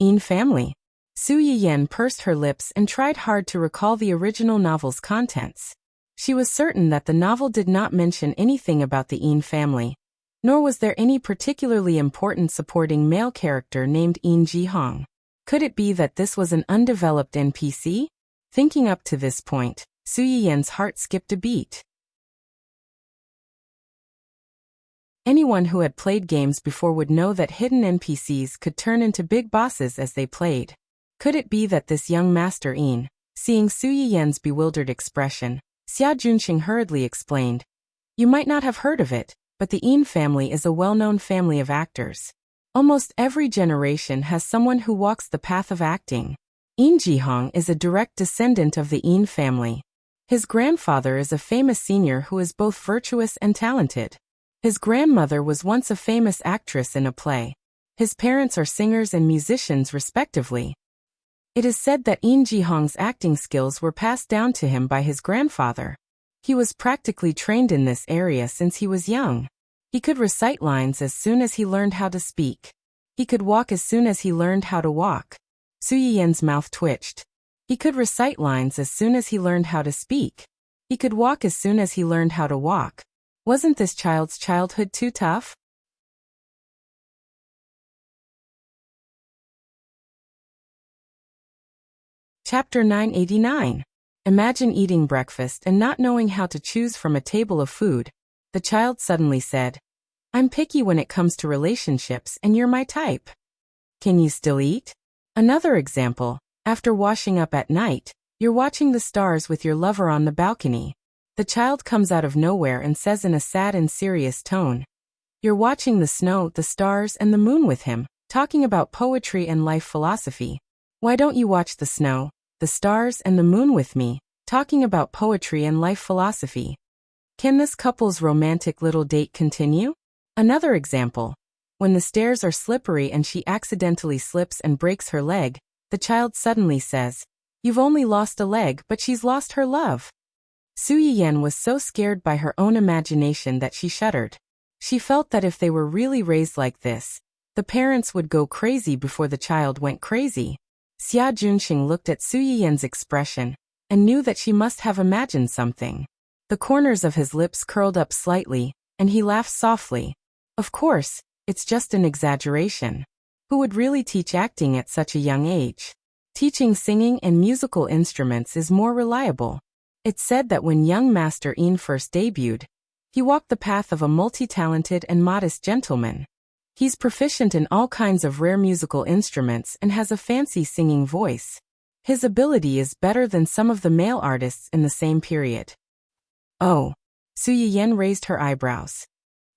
[SPEAKER 1] Yin family? Su Yiyan pursed her lips and tried hard to recall the original novel's contents. She was certain that the novel did not mention anything about the Yin family, nor was there any particularly important supporting male character named Yin Jihong. Could it be that this was an undeveloped NPC? Thinking up to this point, Su Yiyan's heart skipped a beat. Anyone who had played games before would know that hidden NPCs could turn into big bosses as they played. Could it be that this young master Yin, seeing Su Yiyan's bewildered expression, Xia Junxing hurriedly explained, "You might not have heard of it, but the Yin family is a well-known family of actors. Almost every generation has someone who walks the path of acting. Yin Jihong is a direct descendant of the Yin family. His grandfather is a famous senior who is both virtuous and talented. His grandmother was once a famous actress in a play. His parents are singers and musicians respectively. It is said that Yin Jihong's acting skills were passed down to him by his grandfather. He was practically trained in this area since he was young. He could recite lines as soon as he learned how to speak. He could walk as soon as he learned how to walk." Su Yiyan's mouth twitched. He could recite lines as soon as he learned how to speak. He could walk as soon as he learned how to walk. Wasn't this child's childhood too tough? Chapter 989. Imagine eating breakfast and not knowing how to choose from a table of food. The child suddenly said, "I'm picky when it comes to relationships and you're my type. Can you still eat?" Another example, after washing up at night, you're watching the stars with your lover on the balcony. The child comes out of nowhere and says in a sad and serious tone, "You're watching the snow, the stars, and the moon with him, talking about poetry and life philosophy. Why don't you watch the snow, the stars, and the moon with me, talking about poetry and life philosophy? Can this couple's romantic little date continue? Another example. When the stairs are slippery and she accidentally slips and breaks her leg, the child suddenly says, "You've only lost a leg, but she's lost her love." Su Yiyan was so scared by her own imagination that she shuddered. She felt that if they were really raised like this, the parents would go crazy before the child went crazy. Xia Junxing looked at Su Yiyan's expression and knew that she must have imagined something. The corners of his lips curled up slightly, and he laughed softly. Of course, it's just an exaggeration. Who would really teach acting at such a young age? Teaching singing and musical instruments is more reliable. It's said that when young Master Yin first debuted, he walked the path of a multi-talented and modest gentleman. He's proficient in all kinds of rare musical instruments and has a fancy singing voice. His ability is better than some of the male artists in the same period. Oh. Su Yiyan raised her eyebrows.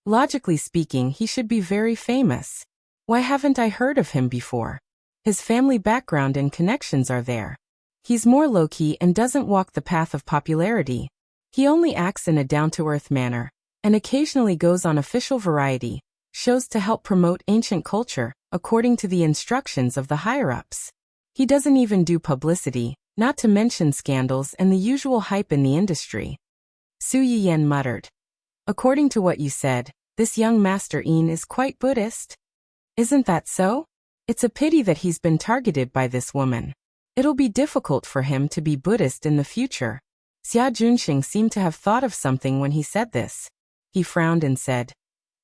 [SPEAKER 1] Logically speaking, he should be very famous. Why haven't I heard of him before? His family background and connections are there. He's more low-key and doesn't walk the path of popularity. He only acts in a down-to-earth manner, and occasionally goes on official variety shows to help promote ancient culture, according to the instructions of the higher-ups. He doesn't even do publicity, not to mention scandals and the usual hype in the industry. Su Yiyan muttered. According to what you said, this young Master Yin is quite Buddhist. Isn't that so? It's a pity that he's been targeted by this woman. It'll be difficult for him to be Buddhist in the future. Xia Junxing seemed to have thought of something when he said this. He frowned and said,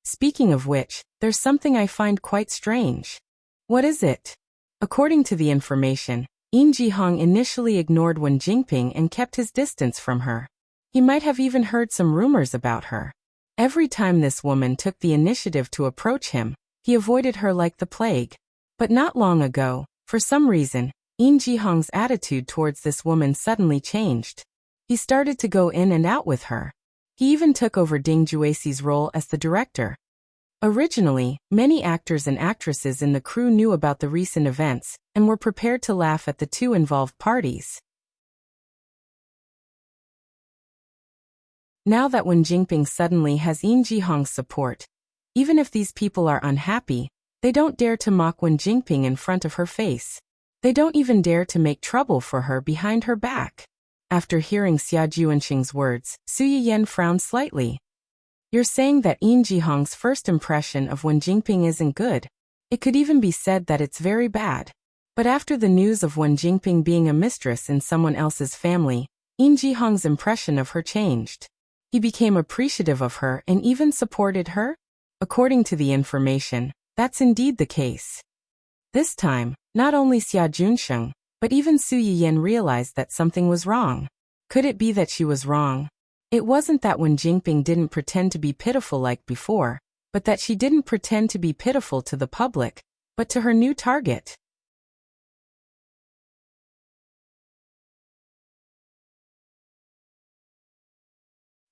[SPEAKER 1] "Speaking of which, there's something I find quite strange." "What is it?" According to the information, Yin Jihong initially ignored Wen Jingping and kept his distance from her. He might have even heard some rumors about her. Every time this woman took the initiative to approach him, he avoided her like the plague. But not long ago, for some reason, Yin Jihong's attitude towards this woman suddenly changed. He started to go in and out with her. He even took over Ding Juexi's role as the director. Originally, many actors and actresses in the crew knew about the recent events and were prepared to laugh at the two involved parties. Now that Wen Jingping suddenly has Yin Jihong's support, even if these people are unhappy, they don't dare to mock Wen Jingping in front of her face. They don't even dare to make trouble for her behind her back. After hearing Xia Junxing's words, Su Yiyan frowned slightly. "You're saying that Yin Jihong's first impression of Wen Jingping isn't good. It could even be said that it's very bad. But after the news of Wen Jingping being a mistress in someone else's family, Yin Jihong's impression of her changed. He became appreciative of her and even supported her? According to the information, that's indeed the case." This time, not only Xia Junxing, but even Su Yiyan realized that something was wrong. Could it be that she was wrong? It wasn't that Wen Jingping didn't pretend to be pitiful like before, but that she didn't pretend to be pitiful to the public, but to her new target.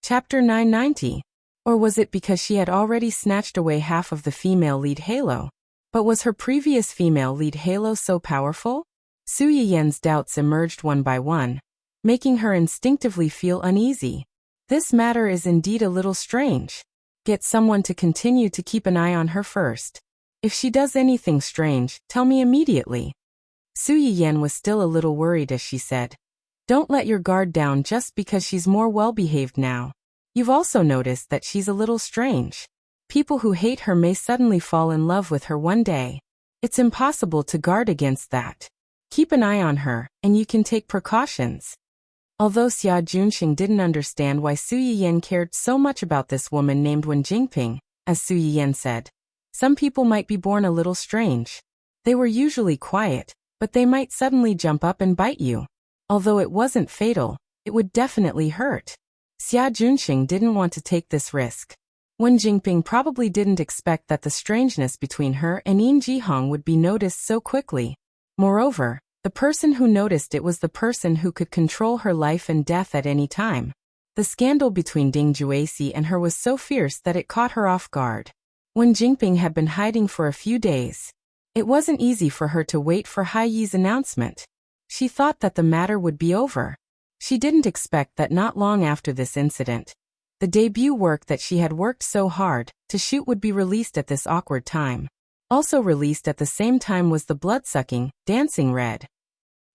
[SPEAKER 1] Chapter 990. Or was it because she had already snatched away half of the female lead halo? But was her previous female lead halo so powerful? Su Yiyan's doubts emerged one by one, making her instinctively feel uneasy. This matter is indeed a little strange. Get someone to continue to keep an eye on her first. If she does anything strange, tell me immediately. Su Yiyan was still a little worried as she said, "Don't let your guard down just because she's more well-behaved now. You've also noticed that she's a little strange. People who hate her may suddenly fall in love with her one day. It's impossible to guard against that. Keep an eye on her, and you can take precautions." Although Xia Junxing didn't understand why Su Yiyan cared so much about this woman named Wen Jingping, as Su Yiyan said, some people might be born a little strange. They were usually quiet, but they might suddenly jump up and bite you. Although it wasn't fatal, it would definitely hurt. Xia Junxing didn't want to take this risk. Wen Jingping probably didn't expect that the strangeness between her and Yin Jihong would be noticed so quickly. Moreover, the person who noticed it was the person who could control her life and death at any time. The scandal between Ding Juexi and her was so fierce that it caught her off guard. Wen Jingping had been hiding for a few days. It wasn't easy for her to wait for Hai Yi's announcement. She thought that the matter would be over. She didn't expect that not long after this incident, The debut work that she had worked so hard to shoot would be released at this awkward time. Also released at the same time was the blood-sucking, dancing red.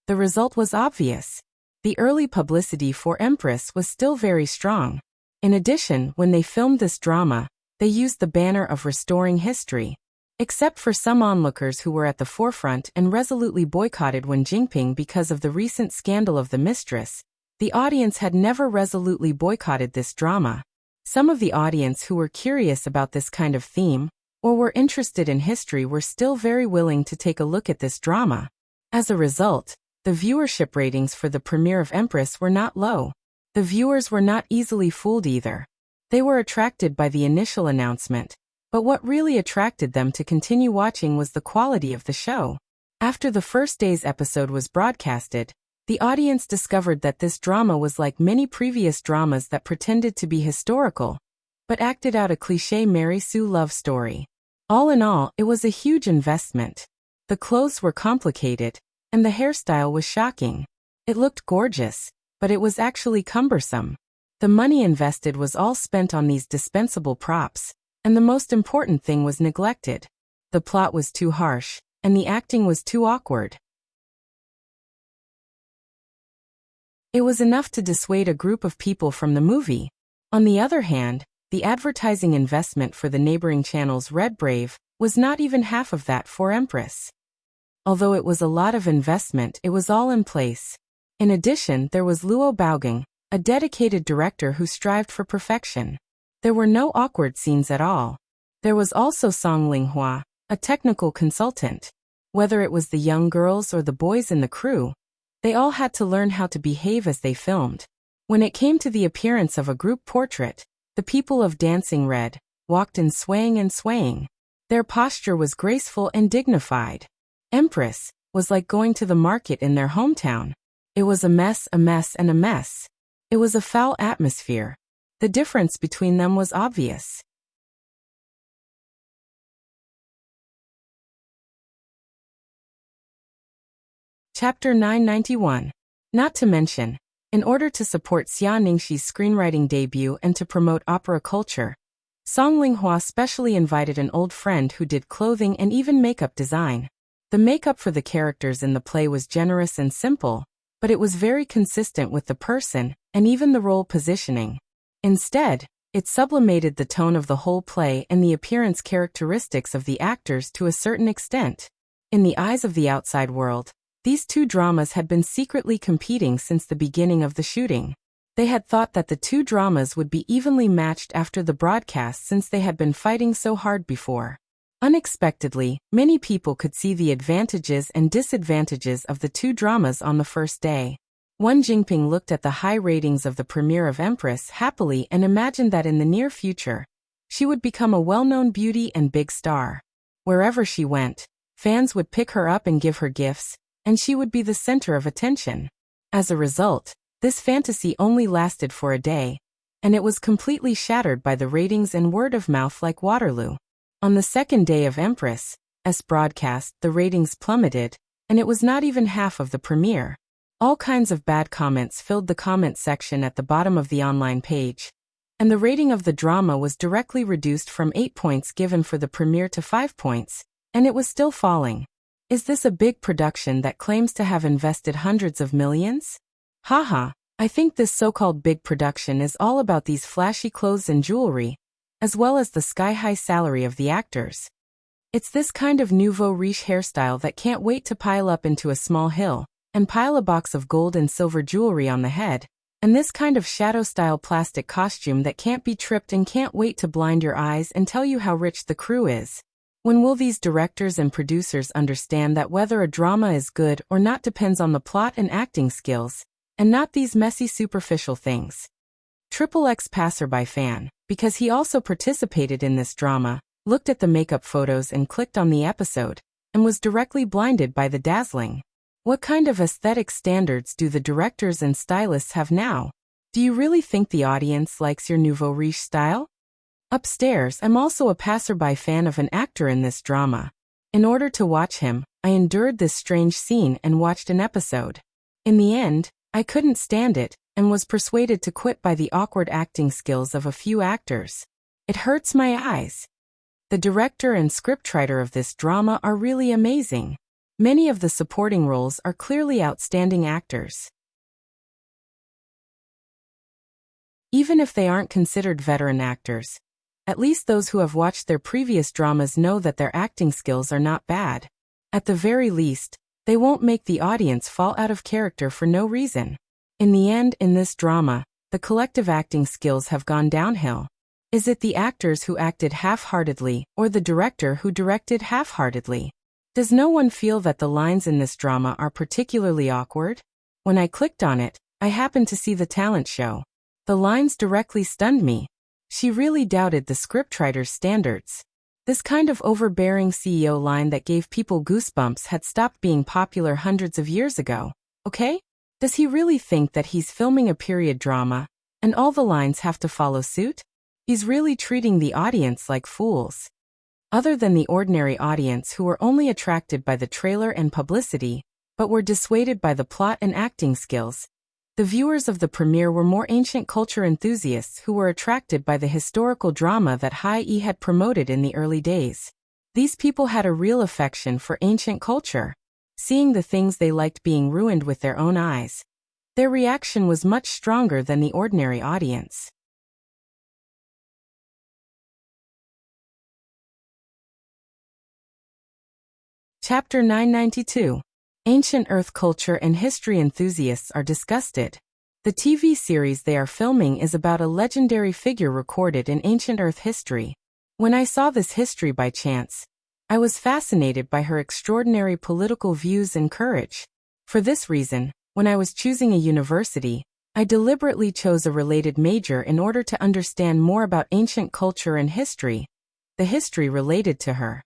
[SPEAKER 1] The result was obvious. The early publicity for Empress was still very strong. In addition, when they filmed this drama, they used the banner of restoring history. Except for some onlookers who were at the forefront and resolutely boycotted Wen Jingping because of the recent scandal of the mistress, the audience had never resolutely boycotted this drama. Some of the audience who were curious about this kind of theme, or were interested in history, were still very willing to take a look at this drama. As a result, the viewership ratings for the premiere of Empress were not low. The viewers were not easily fooled either. They were attracted by the initial announcement, but what really attracted them to continue watching was the quality of the show. After the first day's episode was broadcasted, the audience discovered that this drama was like many previous dramas that pretended to be historical, but acted out a cliché Mary Sue love story. All in all, it was a huge investment. The clothes were complicated, and the hairstyle was shocking. It looked gorgeous, but it was actually cumbersome. The money invested was all spent on these dispensable props, and the most important thing was neglected. The plot was too harsh, and the acting was too awkward. It was enough to dissuade a group of people from the movie. On the other hand, the advertising investment for the neighboring channel's Red Brave was not even half of that for Empress. Although it was a lot of investment, it was all in place. In addition, there was Luo Baogang, a dedicated director who strived for perfection. There were no awkward scenes at all. There was also Song Linghua, a technical consultant. Whether it was the young girls or the boys in the crew, they all had to learn how to behave as they filmed. When it came to the appearance of a group portrait, the people of Dancing Red walked in swaying and swaying. Their posture was graceful and dignified. Empress was like going to the market in their hometown. It was a mess, and a mess. It was a foul atmosphere. The difference between them was obvious. Chapter 991. Not to mention, in order to support Xia Ningxi's screenwriting debut and to promote opera culture, Song Linghua specially invited an old friend who did clothing and even makeup design. The makeup for the characters in the play was generous and simple, but it was very consistent with the person and even the role positioning. Instead, it sublimated the tone of the whole play and the appearance characteristics of the actors to a certain extent. In the eyes of the outside world, these two dramas had been secretly competing since the beginning of the shooting. They had thought that the two dramas would be evenly matched after the broadcast since they had been fighting so hard before. Unexpectedly, many people could see the advantages and disadvantages of the two dramas on the first day. Wen Jingping looked at the high ratings of the premiere of Empress happily and imagined that in the near future, she would become a well-known beauty and big star. Wherever she went, fans would pick her up and give her gifts, and she would be the center of attention. As a result, this fantasy only lasted for a day, and it was completely shattered by the ratings and word of mouth like Waterloo. On the second day of Empress's broadcast, the ratings plummeted, and it was not even half of the premiere. All kinds of bad comments filled the comment section at the bottom of the online page, and the rating of the drama was directly reduced from 8 points given for the premiere to 5 points, and it was still falling. Is this a big production that claims to have invested hundreds of millions? Haha, I think this so-called big production is all about these flashy clothes and jewelry, as well as the sky-high salary of the actors. It's this kind of nouveau riche hairstyle that can't wait to pile up into a small hill, and pile a box of gold and silver jewelry on the head, and this kind of shadow-style plastic costume that can't be tripped and can't wait to blind your eyes and tell you how rich the crew is. When will these directors and producers understand that whether a drama is good or not depends on the plot and acting skills, and not these messy superficial things? XXX passerby fan, because he also participated in this drama, looked at the makeup photos and clicked on the episode, and was directly blinded by the dazzling. What kind of aesthetic standards do the directors and stylists have now? Do you really think the audience likes your nouveau riche style? Upstairs, I'm also a passerby fan of an actor in this drama. In order to watch him, I endured this strange scene and watched an episode. In the end, I couldn't stand it, and was persuaded to quit by the awkward acting skills of a few actors. It hurts my eyes. The director and scriptwriter of this drama are really amazing. Many of the supporting roles are clearly outstanding actors. Even if they aren't considered veteran actors, at least those who have watched their previous dramas know that their acting skills are not bad. At the very least, they won't make the audience fall out of character for no reason. In the end, in this drama, the collective acting skills have gone downhill. Is it the actors who acted half-heartedly, or the director who directed half-heartedly? Does no one feel that the lines in this drama are particularly awkward? When I clicked on it, I happened to see the talent show. The lines directly stunned me. She really doubted the scriptwriter's standards. This kind of overbearing CEO line that gave people goosebumps had stopped being popular hundreds of years ago, okay? Does he really think that he's filming a period drama, and all the lines have to follow suit? He's really treating the audience like fools. Other than the ordinary audience who were only attracted by the trailer and publicity, but were dissuaded by the plot and acting skills, the viewers of the premiere were more ancient culture enthusiasts who were attracted by the historical drama that Hai had promoted in the early days. These people had a real affection for ancient culture, seeing the things they liked being ruined with their own eyes. Their reaction was much stronger than the ordinary audience. Chapter 992. Ancient Earth culture and history enthusiasts are disgusted. The TV series they are filming is about a legendary figure recorded in ancient Earth history. When I saw this history by chance, I was fascinated by her extraordinary political views and courage. For this reason, when I was choosing a university, I deliberately chose a related major in order to understand more about ancient culture and history, the history related to her.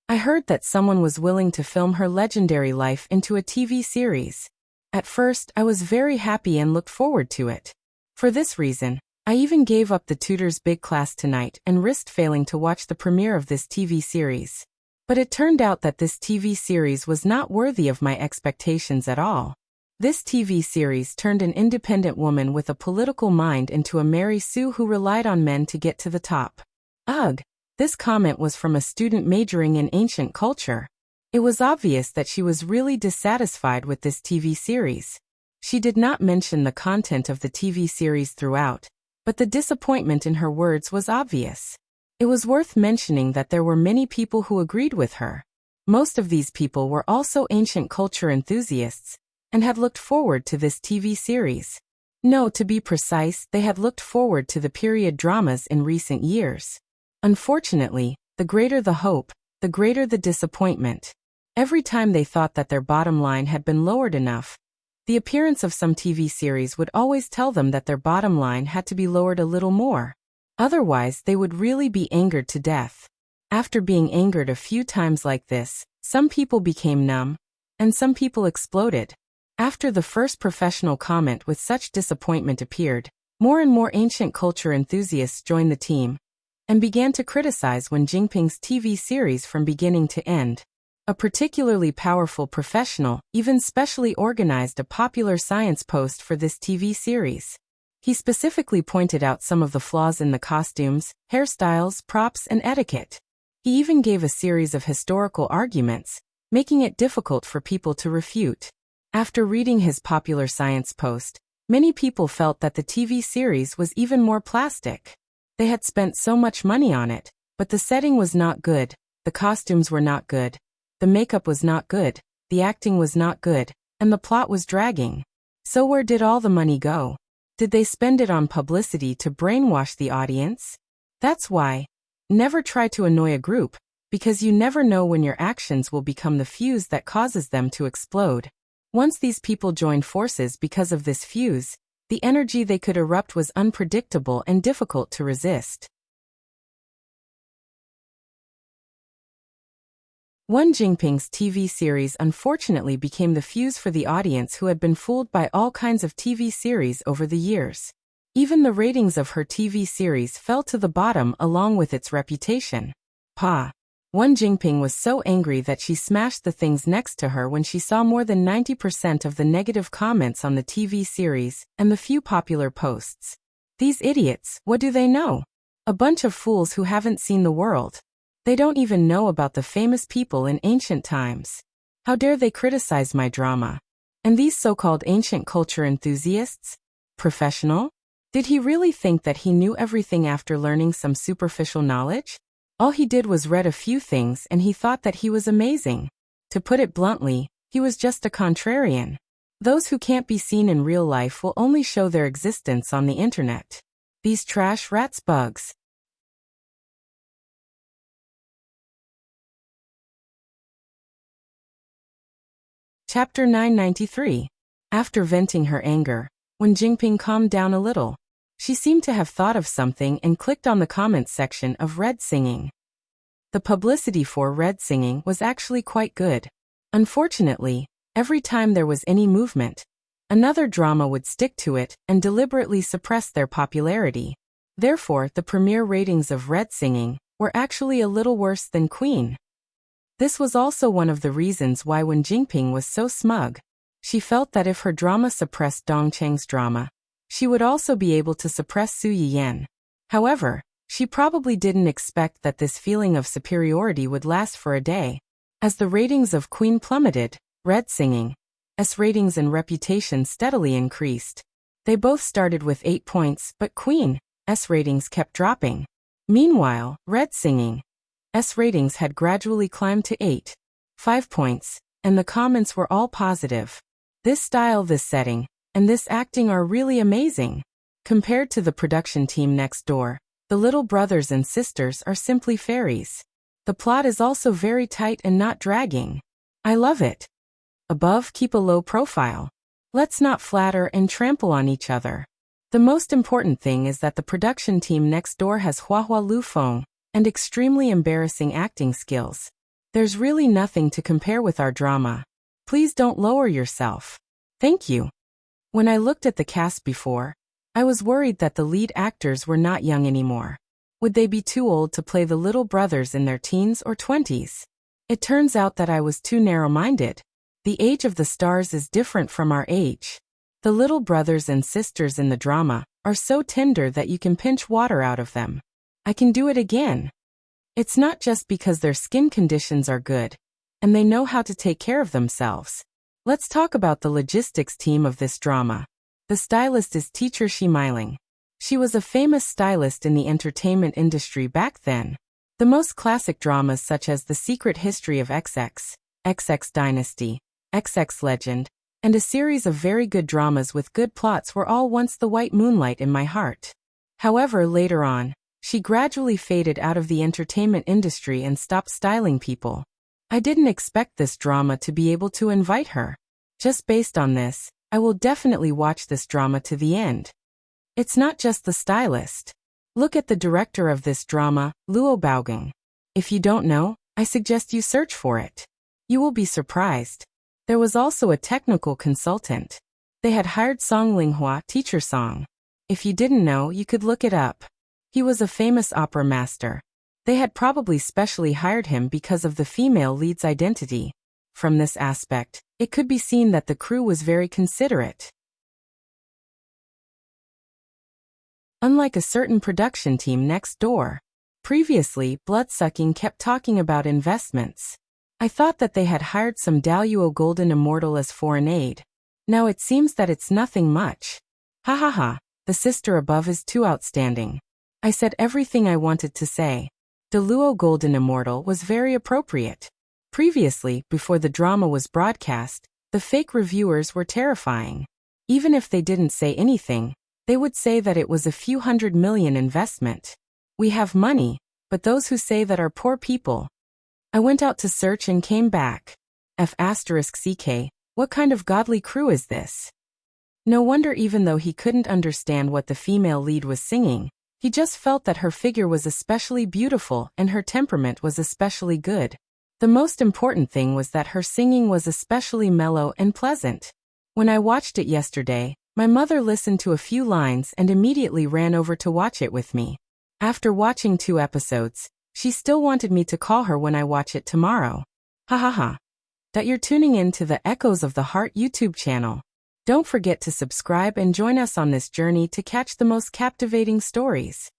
[SPEAKER 1] I heard that someone was willing to film her legendary life into a TV series. At first, I was very happy and looked forward to it. For this reason, I even gave up the tutor's big class tonight and risked failing to watch the premiere of this TV series. But it turned out that this TV series was not worthy of my expectations at all. This TV series turned an independent woman with a political mind into a Mary Sue who relied on men to get to the top. Ugh! This comment was from a student majoring in ancient culture. It was obvious that she was really dissatisfied with this TV series. She did not mention the content of the TV series throughout, but the disappointment in her words was obvious. It was worth mentioning that there were many people who agreed with her. Most of these people were also ancient culture enthusiasts, and had looked forward to this TV series. No, to be precise, they had looked forward to the period dramas in recent years. Unfortunately, the greater the hope, the greater the disappointment. Every time they thought that their bottom line had been lowered enough, the appearance of some TV series would always tell them that their bottom line had to be lowered a little more. Otherwise, they would really be angered to death. After being angered a few times like this, some people became numb, and some people exploded. After the first professional comment with such disappointment appeared, more and more ancient culture enthusiasts joined the team, and began to criticize Wen Jingping's TV series from beginning to end. A particularly powerful professional even specially organized a popular science post for this TV series. He specifically pointed out some of the flaws in the costumes, hairstyles, props, and etiquette. He even gave a series of historical arguments, making it difficult for people to refute. After reading his popular science post, many people felt that the TV series was even more plastic. They had spent so much money on it, but the setting was not good, the costumes were not good, the makeup was not good, the acting was not good, and the plot was dragging. So where did all the money go? Did they spend it on publicity to brainwash the audience? That's why. Never try to annoy a group, because you never know when your actions will become the fuse that causes them to explode. Once these people joined forces because of this fuse, the energy they could erupt was unpredictable and difficult to resist. Wen Jingping's TV series unfortunately became the fuse for the audience who had been fooled by all kinds of TV series over the years. Even the ratings of her TV series fell to the bottom along with its reputation. Pa. Wen Jingping was so angry that she smashed the things next to her when she saw more than 90% of the negative comments on the TV series and the few popular posts. These idiots, what do they know? A bunch of fools who haven't seen the world. They don't even know about the famous people in ancient times. How dare they criticize my drama? And these so-called ancient culture enthusiasts? Professional? Did he really think that he knew everything after learning some superficial knowledge? All he did was read a few things and he thought that he was amazing. To put it bluntly, he was just a contrarian. Those who can't be seen in real life will only show their existence on the internet. These trash rats bugs. Chapter 993. After venting her anger, when Jingping calmed down a little, she seemed to have thought of something and clicked on the comments section of Red Singing. The publicity for Red Singing was actually quite good. Unfortunately, every time there was any movement, another drama would stick to it and deliberately suppress their popularity. Therefore, the premiere ratings of Red Singing were actually a little worse than Queen. This was also one of the reasons why when Jingping was so smug, she felt that if her drama suppressed Dongcheng's drama, she would also be able to suppress Su Yiyan. However, she probably didn't expect that this feeling of superiority would last for a day. As the ratings of Queen plummeted, Red Singing's ratings and reputation steadily increased. They both started with 8 points, but Queen's ratings kept dropping. Meanwhile, Red Singing's ratings had gradually climbed to 8.5 points, and the comments were all positive. This style, this setting, and this acting are really amazing. Compared to the production team next door, the little brothers and sisters are simply fairies. The plot is also very tight and not dragging. I love it. Above, keep a low profile. Let's not flatter and trample on each other. The most important thing is that the production team next door has Huahua Lu Feng and extremely embarrassing acting skills. There's really nothing to compare with our drama. Please don't lower yourself. Thank you. When I looked at the cast before, I was worried that the lead actors were not young anymore. Would they be too old to play the little brothers in their teens or 20s? It turns out that I was too narrow-minded. The age of the stars is different from our age. The little brothers and sisters in the drama are so tender that you can pinch water out of them. I can do it again. It's not just because their skin conditions are good, and they know how to take care of themselves. Let's talk about the logistics team of this drama. The stylist is teacher Shi Meiling. She was a famous stylist in the entertainment industry back then. The most classic dramas such as The Secret History of XX, XX Dynasty, XX Legend, and a series of very good dramas with good plots were all once the white moonlight in my heart. However, later on, she gradually faded out of the entertainment industry and stopped styling people. I didn't expect this drama to be able to invite her. Just based on this, I will definitely watch this drama to the end. It's not just the stylist. Look at the director of this drama, Luo Baogang. If you don't know, I suggest you search for it. You will be surprised. There was also a technical consultant. They had hired Song Linghua, teacher Song. If you didn't know, you could look it up. He was a famous opera master. They had probably specially hired him because of the female lead's identity. From this aspect, it could be seen that the crew was very considerate. Unlike a certain production team next door. Previously, Bloodsucking kept talking about investments. I thought that they had hired some Daluo Golden Immortal as foreign aid. Now it seems that it's nothing much. Ha ha ha, the sister above is too outstanding. I said everything I wanted to say. Daluo Golden Immortal was very appropriate. Previously, before the drama was broadcast, the fake reviewers were terrifying. Even if they didn't say anything, they would say that it was a few $100 million investment. We have money, but those who say that are poor people. I went out to search and came back. F***CK, what kind of godly crew is this? No wonder even though he couldn't understand what the female lead was singing, he just felt that her figure was especially beautiful and her temperament was especially good. The most important thing was that her singing was especially mellow and pleasant. When I watched it yesterday, my mother listened to a few lines and immediately ran over to watch it with me. After watching 2 episodes, She still wanted me to call her when I watch it tomorrow. Ha ha ha. That you're tuning in to the Echoes of the Heart YouTube channel. Don't forget to subscribe and join us on this journey to catch the most captivating stories.